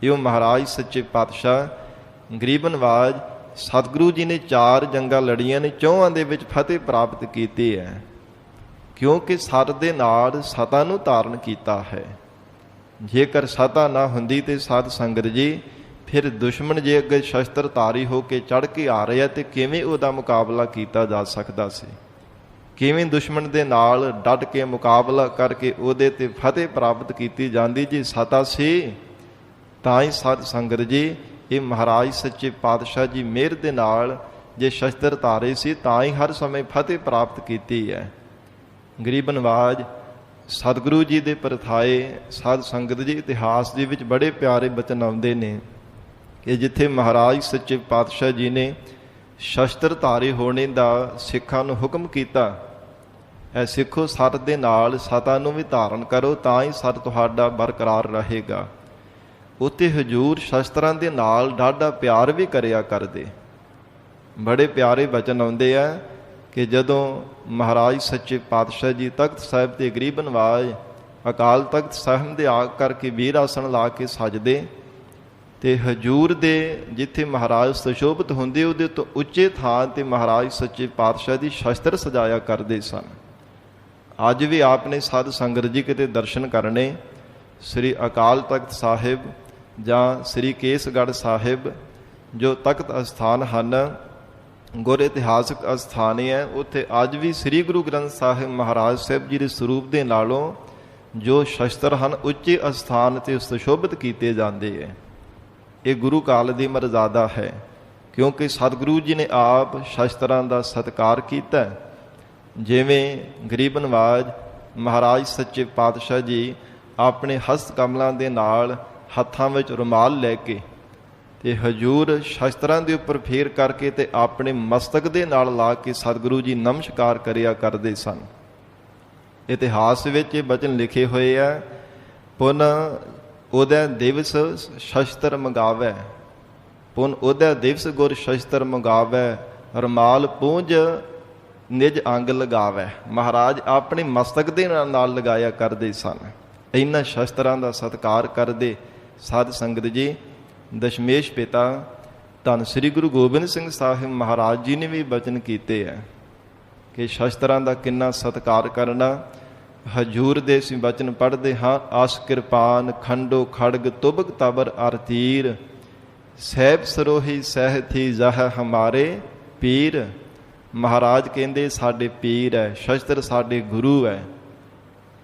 ਇਹ ਮਹਾਰਾਜ ਸੱਚੇ ਪਾਤਸ਼ਾਹ ਗਰੀਬ ਨਵਾਜ ਸਤਿਗੁਰੂ ਜੀ ਨੇ 4 ਜੰਗਾਂ ਲੜੀਆਂ ਨੇ, 4 ਦੇ ਵਿੱਚ ਫਤਿਹ ਪ੍ਰਾਪਤ ਕੀਤੀ ਹੈ, ਕਿਉਂਕਿ ਸਤ ਦੇ ਨਾਲ ਸਤਾ ਨੂੰ ਧਾਰਨ ਕੀਤਾ ਹੈ। ਜੇਕਰ ਸਤਾ ਨਾ ਹੁੰਦੀ ਤੇ ਸਾਧ ਸੰਗਤ ਜੀ ਫਿਰ ਦੁਸ਼ਮਣ ਜੇ ਅੱਗੇ ਸ਼ਸਤਰਧਾਰੀ ਹੋ ਕੇ ਚੜ੍ਹ ਕੇ ਆ ਰਿਹਾ ਤੇ ਕਿਵੇਂ ਉਹਦਾ ਮੁਕਾਬਲਾ ਕੀਤਾ ਜਾ ਸਕਦਾ ਸੀ? ਕਿਵੇਂ ਦੁਸ਼ਮਣ ਦੇ ਨਾਲ ਡਟ ਕੇ ਮੁਕਾਬਲਾ ਕਰਕੇ ਉਹਦੇ ਤੇ ਫਤਿਹ ਪ੍ਰਾਪਤ ਕੀਤੀ ਜਾਂਦੀ? ਜੀ ਸਤਾ ਸੀ ਤਾਂ ਹੀ ਸਾਧ ਸੰਗਤ ਜੀ ਇਹ ਮਹਾਰਾਜ ਸੱਚੇ ਪਾਤਸ਼ਾਹ ਜੀ ਮਿਹਰ ਦੇ ਨਾਲ ਜੇ ਸ਼ਸਤਰਧਾਰੀ ਸੀ ਤਾਂ ਹੀ ਹਰ ਸਮੇਂ ਫਤਿਹ ਪ੍ਰਾਪਤ ਕੀਤੀ ਹੈ। ਗਰੀਬ ਨਵਾਜ ਸਤਿਗੁਰੂ ਜੀ ਦੇ ਪਰਥਾਏ ਸਾਧ ਸੰਗਤ ਜੀ ਇਤਿਹਾਸ ਦੇ ਵਿੱਚ ਬੜੇ ਪਿਆਰੇ ਬਚਨ ਆਉਂਦੇ ਨੇ ਕਿ ਜਿੱਥੇ ਮਹਾਰਾਜ ਸੱਚੇ ਪਾਤਸ਼ਾਹ ਜੀ ਨੇ ਸ਼ਸਤਰਧਾਰੀ ਹੋਣੇ ਦਾ ਸਿੱਖਾਂ ਨੂੰ ਹੁਕਮ ਕੀਤਾ, ਐ ਸਿੱਖੋ ਸਤ ਦੇ ਨਾਲ ਸਤਾ ਨੂੰ ਵੀ ਧਾਰਨ ਕਰੋ ਤਾਂ ਹੀ ਸਤ ਤੁਹਾਡਾ ਬਰਕਰਾਰ ਰਹੇਗਾ। ਉੱਥੇ ਹਜੂਰ ਸ਼ਸਤਰਾਂ ਦੇ ਨਾਲ ਡਾਢਾ ਪਿਆਰ ਵੀ ਕਰਿਆ ਕਰਦੇ। ਬੜੇ ਪਿਆਰੇ ਬਚਨ ਆਉਂਦੇ ਆ ਕਿ ਜਦੋਂ ਮਹਾਰਾਜ ਸੱਚੇ ਪਾਤਸ਼ਾਹ ਜੀ ਤਖਤ ਸਾਹਿਬ ਤੇ ਗਰੀਬ ਨਵਾਜ ਅਕਾਲ ਤਖਤ ਸਾਹਿਬ ਦੇ ਆ ਕਰਕੇ ਵੀਰ ਆਸਣ ਲਾ ਕੇ ਸਜਦੇ ਤੇ ਹਜੂਰ ਦੇ ਜਿੱਥੇ ਮਹਾਰਾਜ ਸੁਸ਼ੋਭਿਤ ਹੁੰਦੇ ਉਹਦੇ ਤੋਂ ਉੱਚੇ ਥਾਂ ਤੇ ਮਹਾਰਾਜ ਸੱਚੇ ਪਾਤਸ਼ਾਹ ਦੀ ਸ਼ਸਤਰ ਸਜਾਇਆ ਕਰਦੇ ਸਨ। ਅੱਜ ਵੀ ਆਪਨੇ ਸਾਧ ਸੰਗਤ ਜੀ ਕਿਤੇ ਦਰਸ਼ਨ ਕਰਨੇ ਸ੍ਰੀ ਅਕਾਲ ਤਖਤ ਸਾਹਿਬ ਜਾਂ ਸ੍ਰੀ ਕੇਸਗੜ੍ਹ ਸਾਹਿਬ ਜੋ ਤਖਤ ਅਸਥਾਨ ਹਨ, ਗੁਰ ਇਤਿਹਾਸਕ ਅਸਥਾਨ ਹੈ, ਉੱਥੇ ਅੱਜ ਵੀ ਸ੍ਰੀ ਗੁਰੂ ਗ੍ਰੰਥ ਸਾਹਿਬ ਮਹਾਰਾਜ ਸਾਹਿਬ ਜੀ ਦੇ ਸਰੂਪ ਦੇ ਨਾਲੋਂ ਜੋ ਸ਼ਸਤਰ ਹਨ ਉੱਚੇ ਅਸਥਾਨ 'ਤੇ ਸੁਸ਼ੋਭਿਤ ਕੀਤੇ ਜਾਂਦੇ ਹੈ। ਇਹ ਗੁਰੂ ਕਾਲ ਦੀ ਮਰਜ਼ਾਦਾ ਹੈ, ਕਿਉਂਕਿ ਸਤਿਗੁਰੂ ਜੀ ਨੇ ਆਪ ਸ਼ਸਤਰਾਂ ਦਾ ਸਤਿਕਾਰ ਕੀਤਾ। ਜਿਵੇਂ ਗਰੀਬ ਨਵਾਜ ਮਹਾਰਾਜ ਸੱਚੇ ਪਾਤਸ਼ਾਹ ਜੀ ਆਪਣੇ ਹਸਤ ਕਮਲਾਂ ਦੇ ਨਾਲ ਹੱਥਾਂ ਵਿੱਚ ਰੁਮਾਲ ਲੈ ਕੇ ਤੇ ਹਜੂਰ ਸ਼ਸਤਰਾਂ ਦੇ ਉੱਪਰ ਫੇਰ ਕਰਕੇ ਤੇ ਆਪਣੇ ਮਸਤਕ ਦੇ ਨਾਲ ਲਾ ਕੇ ਸਤਿਗੁਰੂ ਜੀ ਨਮਸਕਾਰ ਕਰਿਆ ਕਰਦੇ ਸਨ। ਇਤਿਹਾਸ ਵਿੱਚ ਇਹ ਬਚਨ ਲਿਖੇ ਹੋਏ ਆ, ਪੁਨ ਉਦੈ ਦਿਵਸ ਸ਼ਸਤਰ ਮੰਗਾਵੈ, ਪੁਨ ਉਦੈ ਦਿਵਸ ਗੁਰ ਸ਼ਸਤਰ ਮੰਗਾਵੈ, ਰੁਮਾਲ ਪੂੰਝ ਨਿਜ ਅੰਗ ਲਗਾਵੈ। ਮਹਾਰਾਜ ਆਪਣੇ ਮਸਤਕ ਦੇ ਨਾਲ ਲਗਾਇਆ ਕਰਦੇ ਸਨ। ਇਹਨਾਂ ਸ਼ਸਤਰਾਂ ਦਾ ਸਤਿਕਾਰ ਕਰਦੇ ਸਾਧ ਸੰਗਤ ਜੀ ਦਸ਼ਮੇਸ਼ ਪਿਤਾ ਧੰਨ ਸ੍ਰੀ ਗੁਰੂ ਗੋਬਿੰਦ ਸਿੰਘ ਸਾਹਿਬ ਮਹਾਰਾਜ ਜੀ ਨੇ ਵੀ ਬਚਨ ਕੀਤੇ ਹੈ ਕਿ ਸ਼ਸਤਰਾਂ ਦਾ ਕਿੰਨਾ ਸਤਿਕਾਰ ਕਰਨਾ। ਹਜੂਰ ਦੇ ਅਸੀਂ ਬਚਨ ਪੜ੍ਹਦੇ ਹਾਂ, ਆਸ ਕਿਰਪਾਨ ਖੰਡੋ ਖੜਗ ਤੁਬਕ ਤਬਰ ਅਰ ਤੀਰ, ਸਹਿਬ ਸਰੋਹੀ ਸਹਿਥੀ ਜਹ ਹਮਾਰੇ ਪੀਰ। ਮਹਾਰਾਜ ਕਹਿੰਦੇ ਸਾਡੇ ਪੀਰ ਹੈ, ਸ਼ਸਤਰ ਸਾਡੇ ਗੁਰੂ ਹੈ।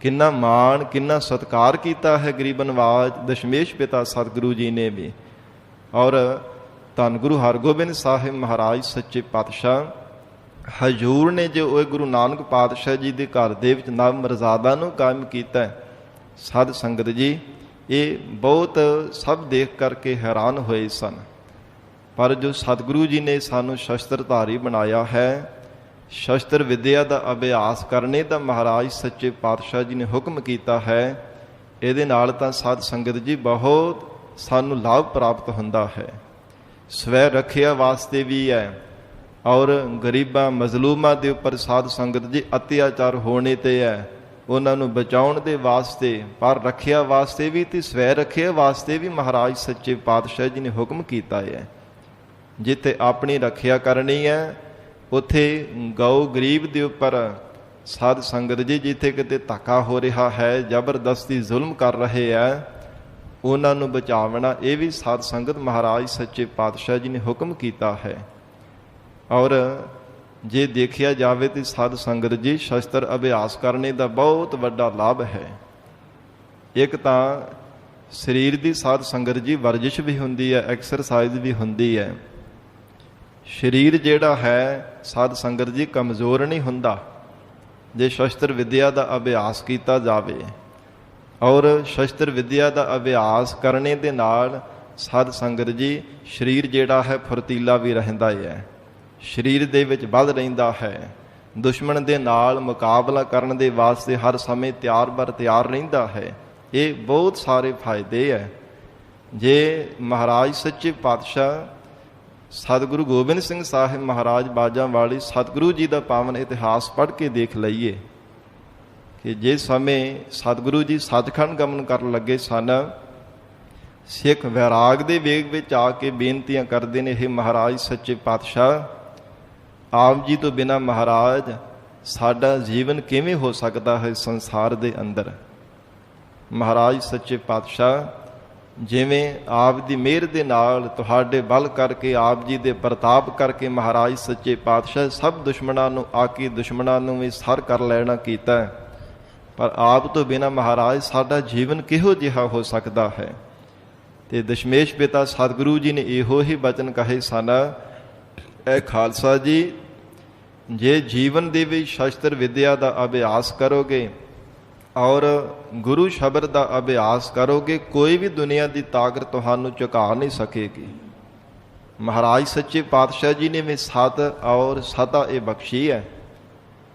ਕਿੰਨਾ ਮਾਣ ਕਿੰਨਾ ਸਤਿਕਾਰ ਕੀਤਾ ਹੈ ਗਰੀਬ ਨਵਾਜ ਦਸ਼ਮੇਸ਼ ਪਿਤਾ ਸਤਿਗੁਰੂ ਜੀ ਨੇ ਵੀ। ਔਰ ਧੰਨ ਗੁਰੂ ਹਰਗੋਬਿੰਦ ਸਾਹਿਬ ਮਹਾਰਾਜ ਸੱਚੇ ਪਾਤਸ਼ਾਹ ਹਜੂਰ ਨੇ ਜੋ ਉਹ ਗੁਰੂ ਨਾਨਕ ਪਾਤਸ਼ਾਹ ਜੀ ਦੇ ਘਰ ਦੇ ਵਿੱਚ ਨਵ ਮਰਜ਼ਾਦਾ ਨੂੰ ਕਾਇਮ ਕੀਤਾ। ਸਾਧ ਸੰਗਤ ਜੀ ਇਹ ਬਹੁਤ ਸਭ ਦੇਖ ਕਰਕੇ ਹੈਰਾਨ ਹੋਏ ਸਨ। ਪਰ ਜੋ ਸਤਿਗੁਰੂ ਜੀ ਨੇ ਸਾਨੂੰ ਸ਼ਸਤਰਧਾਰੀ ਬਣਾਇਆ ਹੈ, ਸ਼ਸਤਰ ਵਿਦਿਆ ਦਾ ਅਭਿਆਸ ਕਰਨੇ ਦਾ ਮਹਾਰਾਜ ਸੱਚੇ ਪਾਤਸ਼ਾਹ ਜੀ ਨੇ ਹੁਕਮ ਕੀਤਾ ਹੈ, ਇਹਦੇ ਨਾਲ ਤਾਂ ਸਾਧ ਸੰਗਤ ਜੀ ਬਹੁਤ ਸਾਨੂੰ ਲਾਭ ਪ੍ਰਾਪਤ ਹੁੰਦਾ ਹੈ। ਸਵੈ ਰੱਖਿਆ ਵਾਸਤੇ ਵੀ ਹੈ ਔਰ ਗਰੀਬਾਂ ਮਜ਼ਲੂਮਾਂ ਦੇ ਉੱਪਰ ਸਾਧ ਸੰਗਤ ਜੀ ਅਤਿਆਚਾਰ ਹੋਣੇ ਤੇ ਹੈ, ਉਹਨਾਂ ਨੂੰ ਬਚਾਉਣ ਦੇ ਵਾਸਤੇ, ਪਰ ਰੱਖਿਆ ਵਾਸਤੇ ਵੀ ਤੇ ਸਵੈ ਰੱਖਿਆ ਵਾਸਤੇ ਵੀ ਮਹਾਰਾਜ ਸੱਚੇ ਪਾਤਸ਼ਾਹ ਜੀ ਨੇ ਹੁਕਮ ਕੀਤਾ ਹੈ। ਜਿੱਥੇ ਆਪਣੀ ਰੱਖਿਆ ਕਰਨੀ ਹੈ ਉੱਥੇ ਗਊ ਗਰੀਬ ਦੇ ਉੱਪਰ ਸਾਧ ਸੰਗਤ ਜੀ ਜਿੱਥੇ ਕਿਤੇ ਧੱਕਾ ਹੋ ਰਿਹਾ ਹੈ, ਜ਼ਬਰਦਸਤੀ ਜ਼ੁਲਮ ਕਰ ਰਹੇ ਹੈ, ਉਹਨਾਂ ਨੂੰ ਬਚਾਵਣਾ ਇਹ ਵੀ ਸਾਧ ਸੰਗਤ ਮਹਾਰਾਜ ਸੱਚੇ ਪਾਤਸ਼ਾਹ ਜੀ ਨੇ ਹੁਕਮ ਕੀਤਾ ਹੈ। ਔਰ ਜੇ ਦੇਖਿਆ ਜਾਵੇ ਤਾਂ ਸਾਧ ਸੰਗਤ ਜੀ ਸ਼ਸਤਰ ਅਭਿਆਸ ਕਰਨੇ ਦਾ ਬਹੁਤ ਵੱਡਾ ਲਾਭ ਹੈ। ਇੱਕ ਤਾਂ ਸਰੀਰ ਦੀ ਸਾਧ ਸੰਗਤ ਜੀ ਵਰਜਿਸ਼ ਵੀ ਹੁੰਦੀ ਹੈ, ਐਕਸਰਸਾਈਜ਼ ਵੀ ਹੁੰਦੀ ਹੈ। ਸਰੀਰ ਜਿਹੜਾ ਹੈ ਸਾਧ ਸੰਗਤ ਜੀ ਕਮਜ਼ੋਰ ਨਹੀਂ ਹੁੰਦਾ ਜੇ ਸ਼ਸਤਰ ਵਿਦਿਆ ਦਾ ਅਭਿਆਸ ਕੀਤਾ ਜਾਵੇ। ਔਰ ਸ਼ਸਤਰ ਵਿਦਿਆ ਦਾ ਅਭਿਆਸ ਕਰਨੇ ਦੇ ਨਾਲ ਸਾਧ ਸੰਗਤ ਜੀ ਸਰੀਰ ਜਿਹੜਾ ਹੈ ਫੁਰਤੀਲਾ ਵੀ ਰਹਿੰਦਾ ਹੈ, ਸਰੀਰ ਦੇ ਵਿੱਚ ਬਲ ਰਹਿੰਦਾ ਹੈ, ਦੁਸ਼ਮਣ ਦੇ ਨਾਲ ਮੁਕਾਬਲਾ ਕਰਨ ਦੇ ਵਾਸਤੇ ਹਰ ਸਮੇਂ ਤਿਆਰ ਬਰ ਤਿਆਰ ਰਹਿੰਦਾ ਹੈ। ਇਹ ਬਹੁਤ ਸਾਰੇ ਫਾਇਦੇ ਹੈ। ਜੇ ਮਹਾਰਾਜ ਸੱਚੇ ਪਾਤਸ਼ਾਹ ਸਤਿਗੁਰੂ ਗੋਬਿੰਦ ਸਿੰਘ ਸਾਹਿਬ ਮਹਾਰਾਜ ਬਾਜਾਂ ਵਾਲੀ ਸਤਿਗੁਰੂ ਜੀ ਦਾ ਪਾਵਨ ਇਤਿਹਾਸ ਪੜ੍ਹ ਕੇ ਦੇਖ ਲਈਏ ਕਿ ਜਿਸ ਸਮੇਂ ਸਤਿਗੁਰੂ ਜੀ ਸੱਚਖੰਡ ਗਮਨ ਕਰਨ ਲੱਗੇ ਸਨ, ਸਿੱਖ ਵੈਰਾਗ ਦੇ ਵੇਗ ਵਿੱਚ ਆ ਕੇ ਬੇਨਤੀਆਂ ਕਰਦੇ ਨੇ, ਇਹ ਮਹਾਰਾਜ ਸੱਚੇ ਪਾਤਸ਼ਾਹ ਆਪ ਜੀ ਤੋਂ ਬਿਨਾਂ ਮਹਾਰਾਜ ਸਾਡਾ ਜੀਵਨ ਕਿਵੇਂ ਹੋ ਸਕਦਾ ਹੈ ਸੰਸਾਰ ਦੇ ਅੰਦਰ। ਮਹਾਰਾਜ ਸੱਚੇ ਪਾਤਸ਼ਾਹ ਜਿਵੇਂ ਆਪ ਦੀ ਮਿਹਰ ਦੇ ਨਾਲ ਤੁਹਾਡੇ ਬਲ ਕਰਕੇ ਆਪ ਜੀ ਦੇ ਪ੍ਰਤਾਪ ਕਰਕੇ ਮਹਾਰਾਜ ਸੱਚੇ ਪਾਤਸ਼ਾਹ ਸਭ ਦੁਸ਼ਮਣਾਂ ਨੂੰ ਆ ਕੇ ਦੁਸ਼ਮਣਾਂ ਨੂੰ ਵੀ ਸਰ ਕਰ ਲੈਣਾ ਕੀਤਾ, ਪਰ ਆਪ ਤੋਂ ਬਿਨਾਂ ਮਹਾਰਾਜ ਸਾਡਾ ਜੀਵਨ ਕਿਹੋ ਜਿਹਾ ਹੋ ਸਕਦਾ ਹੈ। ਤੇ ਦਸ਼ਮੇਸ਼ ਪਿਤਾ ਸਤਿਗੁਰੂ ਜੀ ਨੇ ਇਹੋ ਹੀ ਬਚਨ ਕਹੇ ਸਨ, ਇਹ ਖਾਲਸਾ ਜੀ ਜੇ ਜੀਵਨ ਦੇ ਵਿੱਚ ਸ਼ਸਤਰ ਵਿਦਿਆ ਦਾ ਅਭਿਆਸ ਕਰੋਗੇ ਔਰ ਗੁਰੂ ਸ਼ਬਦ ਦਾ ਅਭਿਆਸ ਕਰੋਗੇ, ਕੋਈ ਵੀ ਦੁਨੀਆ ਦੀ ਤਾਕਤ ਤੁਹਾਨੂੰ ਝੁਕਾ ਨਹੀਂ ਸਕੇਗੀ। ਮਹਾਰਾਜ ਸੱਚੇ ਪਾਤਸ਼ਾਹ ਜੀ ਨੇ ਵੀ ਸਤ ਔਰ ਸਤਾ ਇਹ ਬਖਸ਼ੀ ਹੈ।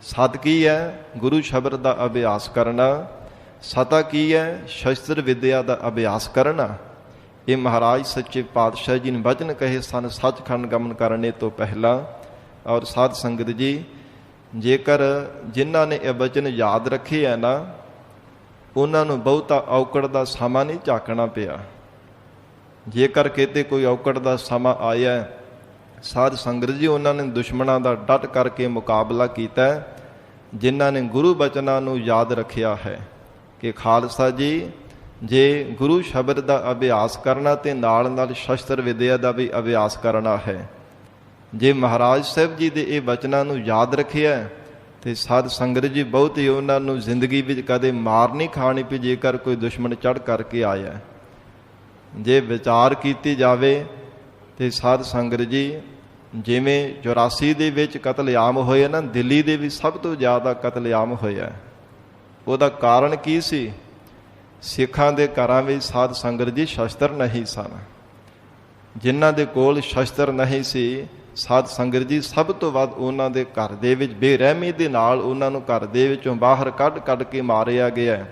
ਸਤ ਕੀ ਹੈ? ਗੁਰੂ ਸ਼ਬਦ ਦਾ ਅਭਿਆਸ ਕਰਨਾ। ਸਤਾ ਕੀ ਹੈ? ਸ਼ਸਤਰ ਵਿਦਿਆ ਦਾ ਅਭਿਆਸ ਕਰਨਾ। ਇਹ ਮਹਾਰਾਜ ਸੱਚੇ ਪਾਤਸ਼ਾਹ ਜੀ ਨੇ ਬਚਨ ਕਹੇ ਸਨ ਸੱਚਖੰਡ ਗਮਨ ਕਰਨੇ ਤੋਂ ਪਹਿਲਾਂ। ਔਰ ਸਾਧ ਸੰਗਤ ਜੀ ਜੇਕਰ ਜਿਨ੍ਹਾਂ ਨੇ ਇਹ ਬਚਨ ਯਾਦ ਰੱਖੇ ਹੈ ਨਾ, ਉਹਨਾਂ ਨੂੰ ਬਹੁਤਾ ਔਕੜ ਦਾ ਸਮਾਂ ਨਹੀਂ ਝਾਕਣਾ ਪਿਆ। ਜੇਕਰ ਕਿਤੇ ਕੋਈ ਔਕੜ ਦਾ ਸਮਾਂ ਆਇਆ, ਸਾਧ ਸੰਗਤ ਜੀ ਉਹਨਾਂ ਨੇ ਦੁਸ਼ਮਣਾਂ ਦਾ ਡਟ ਕਰਕੇ ਮੁਕਾਬਲਾ ਕੀਤਾ, ਜਿਨ੍ਹਾਂ ਨੇ ਗੁਰੂ ਬਚਨਾਂ ਨੂੰ ਯਾਦ ਰੱਖਿਆ ਹੈ ਕਿ ਖਾਲਸਾ ਜੀ ਜੇ ਗੁਰੂ ਸ਼ਬਦ ਦਾ ਅਭਿਆਸ ਕਰਨਾ ਤੇ ਨਾਲ ਨਾਲ ਸ਼ਸਤਰ ਵਿਦਿਆ ਦਾ ਵੀ ਅਭਿਆਸ ਕਰਨਾ ਹੈ। ਜੇ ਮਹਾਰਾਜ ਸਾਹਿਬ ਜੀ ਦੇ ਇਹ ਬਚਨਾਂ ਨੂੰ ਯਾਦ ਰੱਖਿਆ ਤੇ ਸਾਧ ਸੰਗਤ ਜੀ ਬਹੁਤ ਹੀ ਉਹਨਾਂ ਨੂੰ ਜ਼ਿੰਦਗੀ ਵਿੱਚ ਕਦੇ ਮਾਰ ਨਹੀਂ ਖਾਣੀ ਪਈ ਜੇਕਰ ਕੋਈ ਦੁਸ਼ਮਣ ਚੜ੍ਹ ਕਰਕੇ ਆਇਆ। ਜੇ ਵਿਚਾਰ ਕੀਤੀ ਜਾਵੇ ਤੇ ਸਾਧ ਸੰਗਤ ਜੀ ਜਿਵੇਂ 84 ਦੇ ਵਿੱਚ ਕਤਲੇਆਮ ਹੋਇਆ ਨਾ, ਦਿੱਲੀ ਦੇ ਵੀ ਸਭ ਤੋਂ ਜ਼ਿਆਦਾ ਕਤਲੇਆਮ ਹੋਇਆ। ਉਹਦਾ ਕਾਰਨ ਕੀ ਸੀ? ਸਿੱਖਾਂ ਦੇ ਘਰਾਂ ਵਿੱਚ ਸਾਧ ਸੰਗਤ ਜੀ ਸ਼ਸਤਰ ਨਹੀਂ ਸਨ। ਜਿਨ੍ਹਾਂ ਦੇ ਕੋਲ ਸ਼ਸਤਰ ਨਹੀਂ ਸੀ, ਸਾਧ ਸੰਗਤ ਜੀ ਸਭ ਤੋਂ ਵੱਧ ਉਹਨਾਂ ਦੇ ਘਰ ਦੇ ਵਿੱਚ ਬੇਰਹਿਮੀ ਦੇ ਨਾਲ ਉਹਨਾਂ ਨੂੰ ਘਰ ਦੇ ਵਿੱਚੋਂ ਬਾਹਰ ਕੱਢ ਕੇ ਮਾਰਿਆ ਗਿਆ,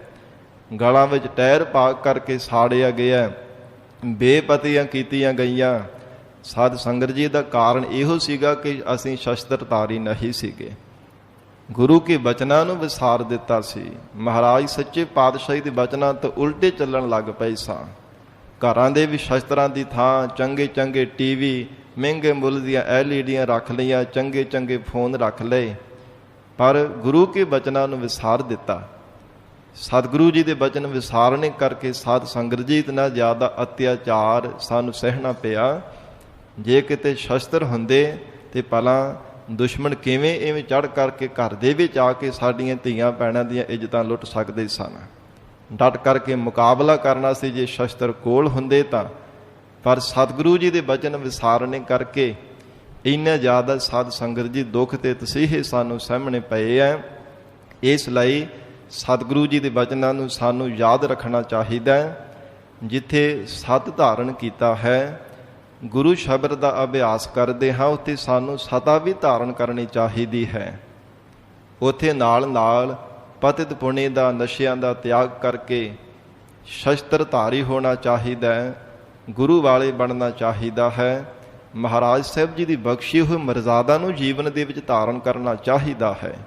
ਗਲਾਂ ਵਿੱਚ ਟਾਇਰ ਪਾ ਕਰਕੇ ਸਾੜਿਆ ਗਿਆ, ਬੇਪਤੀਆਂ ਕੀਤੀਆਂ ਗਈਆਂ। ਸਾਧ ਸੰਗਤ ਜੀ ਦਾ ਕਾਰਨ ਇਹੋ ਸੀਗਾ ਕਿ ਅਸੀਂ ਸ਼ਸਤਰਧਾਰੀ ਨਹੀਂ ਸੀਗੇ, ਗੁਰੂ ਕੇ ਬਚਨਾਂ ਨੂੰ ਵਿਸਾਰ ਦਿੱਤਾ ਸੀ। ਮਹਾਰਾਜ ਸੱਚੇ ਪਾਤਸ਼ਾਹੀ ਦੇ ਬਚਨਾਂ ਤੋਂ ਉਲਟੇ ਚੱਲਣ ਲੱਗ ਪਏ ਸਾਂ। ਘਰਾਂ ਦੇ ਵੀ ਸ਼ਸਤਰਾਂ ਦੀ ਥਾਂ ਚੰਗੇ ਚੰਗੇ ਟੀਵੀ, ਮਹਿੰਗੇ ਮੁੱਲ ਦੀਆਂ LED ਰੱਖ ਲਈਆਂ, ਚੰਗੇ ਚੰਗੇ ਫੋਨ ਰੱਖ ਲਏ, ਪਰ ਗੁਰੂ ਕੇ ਬਚਨਾਂ ਨੂੰ ਵਿਸਾਰ ਦਿੱਤਾ। ਸਤਿਗੁਰੂ ਜੀ ਦੇ ਬਚਨ ਵਿਸਾਰਨੇ ਕਰਕੇ ਸਾਧ ਸੰਗਤ ਜੀ ਇਤਨਾ ਜ਼ਿਆਦਾ ਅਤਿਆਚਾਰ ਸਾਨੂੰ ਸਹਿਣਾ ਪਿਆ। ਜੇ ਕਿਤੇ ਸ਼ਸਤਰ ਹੁੰਦੇ ਤੇ ਭਲਾ ਦੁਸ਼ਮਣ ਕਿਵੇਂ ਇਵੇਂ ਚੜ੍ਹ ਕਰਕੇ ਘਰ ਦੇ ਵਿੱਚ ਆ ਕੇ ਸਾਡੀਆਂ ਧੀਆਂ ਭੈਣਾਂ ਦੀਆਂ ਇੱਜ਼ਤਾਂ ਲੁੱਟ ਸਕਦੇ ਸਨ। ਡਟ ਕਰਕੇ ਮੁਕਾਬਲਾ ਕਰਨਾ ਸੀ ਜੇ ਸ਼ਸਤਰ ਕੋਲ ਹੁੰਦੇ ਤਾਂ, ਪਰ ਸਤਿਗੁਰੂ ਜੀ ਦੇ ਬਚਨ ਵਿਸਾਰਨੇ ਕਰਕੇ ਇੰਨੇ ਜ਼ਿਆਦਾ ਸਾਧ ਸੰਗਤ ਜੀ ਦੁੱਖ ਤੇ ਤਸੀਹੇ ਸਾਨੂੰ ਸਾਹਮਣੇ ਪਏ ਹੈ। ਇਸ ਲਈ ਸਤਿਗੁਰੂ ਜੀ ਦੇ ਬਚਨਾਂ ਨੂੰ ਸਾਨੂੰ ਯਾਦ ਰੱਖਣਾ ਚਾਹੀਦਾ ਹੈ। ਜਿੱਥੇ ਸਤ ਧਾਰਨ ਕੀਤਾ ਹੈ, ਗੁਰੂ ਸ਼ਬਦ ਦਾ ਅਭਿਆਸ ਕਰਦੇ ਹਾਂ, ਉੱਥੇ ਸਾਨੂੰ ਸਤਾ ਵੀ ਧਾਰਨ ਕਰਨੀ ਚਾਹੀਦੀ ਹੈ। ਉੱਥੇ ਨਾਲ ਨਾਲ ਪਤਿਤ ਪੁਣੇ ਦਾ, ਨਸ਼ਿਆਂ ਦਾ ਤਿਆਗ ਕਰਕੇ ਸ਼ਸਤਰਧਾਰੀ ਹੋਣਾ ਚਾਹੀਦਾ ਹੈ, ਗੁਰੂ ਵਾਲੇ ਬਣਨਾ ਚਾਹੀਦਾ ਹੈ। ਮਹਾਰਾਜ ਸਾਹਿਬ ਜੀ ਦੀ ਬਖਸ਼ੀ ਹੋਈ ਮਰਜ਼ਾਦਾ ਨੂੰ ਜੀਵਨ ਦੇ ਵਿੱਚ ਧਾਰਨ ਕਰਨਾ ਚਾਹੀਦਾ ਹੈ,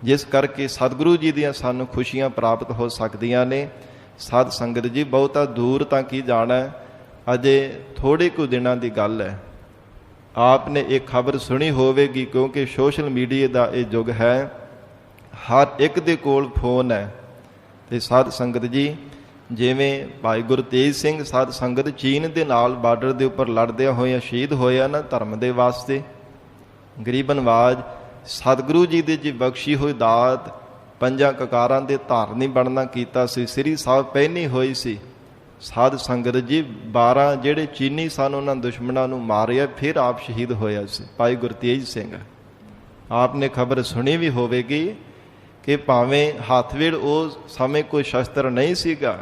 ਜਿਸ ਕਰਕੇ ਸਤਿਗੁਰੂ ਜੀ ਦੀਆਂ ਸਾਨੂੰ ਖੁਸ਼ੀਆਂ ਪ੍ਰਾਪਤ ਹੋ ਸਕਦੀਆਂ ਨੇ। ਸਾਧ ਸੰਗਤ ਜੀ ਬਹੁਤਾ ਦੂਰ ਤਾਂ ਕੀ ਜਾਣਾ, ਅਜੇ ਥੋੜ੍ਹੇ ਕੁ ਦਿਨਾਂ ਦੀ ਗੱਲ ਹੈ। ਆਪ ਨੇ ਇਹ ਖਬਰ ਸੁਣੀ ਹੋਵੇਗੀ, ਕਿਉਂਕਿ ਸੋਸ਼ਲ ਮੀਡੀਆ ਦਾ ਇਹ ਯੁੱਗ ਹੈ, ਹਰ ਇੱਕ ਦੇ ਕੋਲ ਫੋਨ ਹੈ। ਤੇ ਸਾਧ ਸੰਗਤ ਜੀ ਜਿਵੇਂ ਭਾਈ ਗੁਰਤੇਜ ਸਿੰਘ ਸਾਧ ਸੰਗਤ ਚੀਨ ਦੇ ਨਾਲ ਬਾਰਡਰ ਦੇ ਉੱਪਰ ਲੜਦਿਆਂ ਹੋਇਆਂ ਸ਼ਹੀਦ ਹੋਇਆ ਨਾ ਧਰਮ ਦੇ ਵਾਸਤੇ, ਗਰੀਬ ਨਵਾਜ ਸਤਿਗੁਰੂ ਜੀ ਦੇ ਜੀ ਬਖਸ਼ੀ ਹੋਈ ਦਾਤ ਪੰਜਾਂ ਕਕਾਰਾਂ ਦੇ ਧਾਰਨੀ ਬਣਨਾ ਕੀਤਾ ਸੀ। ਸ੍ਰੀ ਸਾਹਿਬ ਪਹਿਨੀ ਹੋਈ ਸੀ। ਸਾਧ ਸੰਗਤ ਜੀ 12 ਜਿਹੜੇ ਚੀਨੀ ਸਨ ਉਹਨਾਂ ਦੁਸ਼ਮਣਾਂ ਨੂੰ ਮਾਰਿਆ, ਫਿਰ ਆਪ ਸ਼ਹੀਦ ਹੋਇਆ ਸੀ ਭਾਈ ਗੁਰਤੇਜ ਸਿੰਘ। ਆਪ ਨੇ ਖਬਰ ਸੁਣੀ ਵੀ ਹੋਵੇਗੀ ਕਿ ਭਾਵੇਂ ਹੱਥ ਵੇੜ ਉਸ ਸਮੇਂ ਕੋਈ ਸ਼ਸਤਰ ਨਹੀਂ ਸੀਗਾ,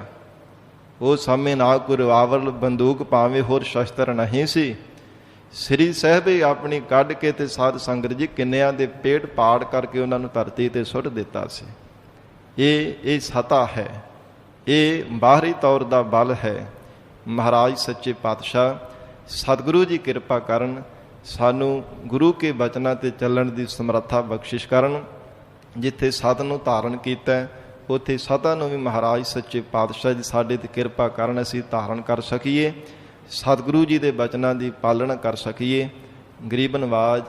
ਉਸ ਸਮੇਂ ਨਾ ਕੋਈ ਰਿਵਾਲਵਰ ਬੰਦੂਕ ਭਾਵੇਂ ਹੋਰ ਸ਼ਸਤਰ ਨਹੀਂ ਸੀ, ਸ੍ਰੀ ਸਾਹਿਬ ਆਪਣੀ ਕੱਢ ਕੇ ਤੇ ਸਾਧ ਸੰਗਤ ਜੀ ਕਿੰਨਿਆਂ ਦੇ ਪੇਟ ਪਾੜ ਕਰਕੇ ਉਹਨਾਂ ਨੂੰ ਧਰਤੀ ਤੇ ਸੁੱਟ ਦਿੱਤਾ ਸੀ। ਇਹ ਸਤਾ ਹੈ, ਇਹ ਬਾਹਰੀ ਤੌਰ ਦਾ ਬਲ ਹੈ। ਮਹਾਰਾਜ ਸੱਚੇ ਪਾਤਸ਼ਾਹ ਸਤਿਗੁਰੂ ਜੀ ਕਿਰਪਾ ਕਰਨ, ਸਾਨੂੰ ਗੁਰੂ ਕੇ ਬਚਨਾਂ 'ਤੇ ਚੱਲਣ ਦੀ ਸਮਰੱਥਾ ਬਖਸ਼ਿਸ਼ ਕਰਨ। ਜਿੱਥੇ ਸਤ ਨੂੰ ਧਾਰਨ ਕੀਤਾ ਉੱਥੇ ਸਤਾ ਨੂੰ ਵੀ ਮਹਾਰਾਜ ਸੱਚੇ ਪਾਤਸ਼ਾਹ ਜੀ ਸਾਡੇ 'ਤੇ ਕਿਰਪਾ ਕਰਨ, ਅਸੀਂ ਧਾਰਨ ਕਰ ਸਕੀਏ, ਸਤਿਗੁਰੂ ਜੀ ਦੇ ਬਚਨਾਂ ਦੀ ਪਾਲਣਾ ਕਰ ਸਕੀਏ। ਗਰੀਬ ਨਵਾਜ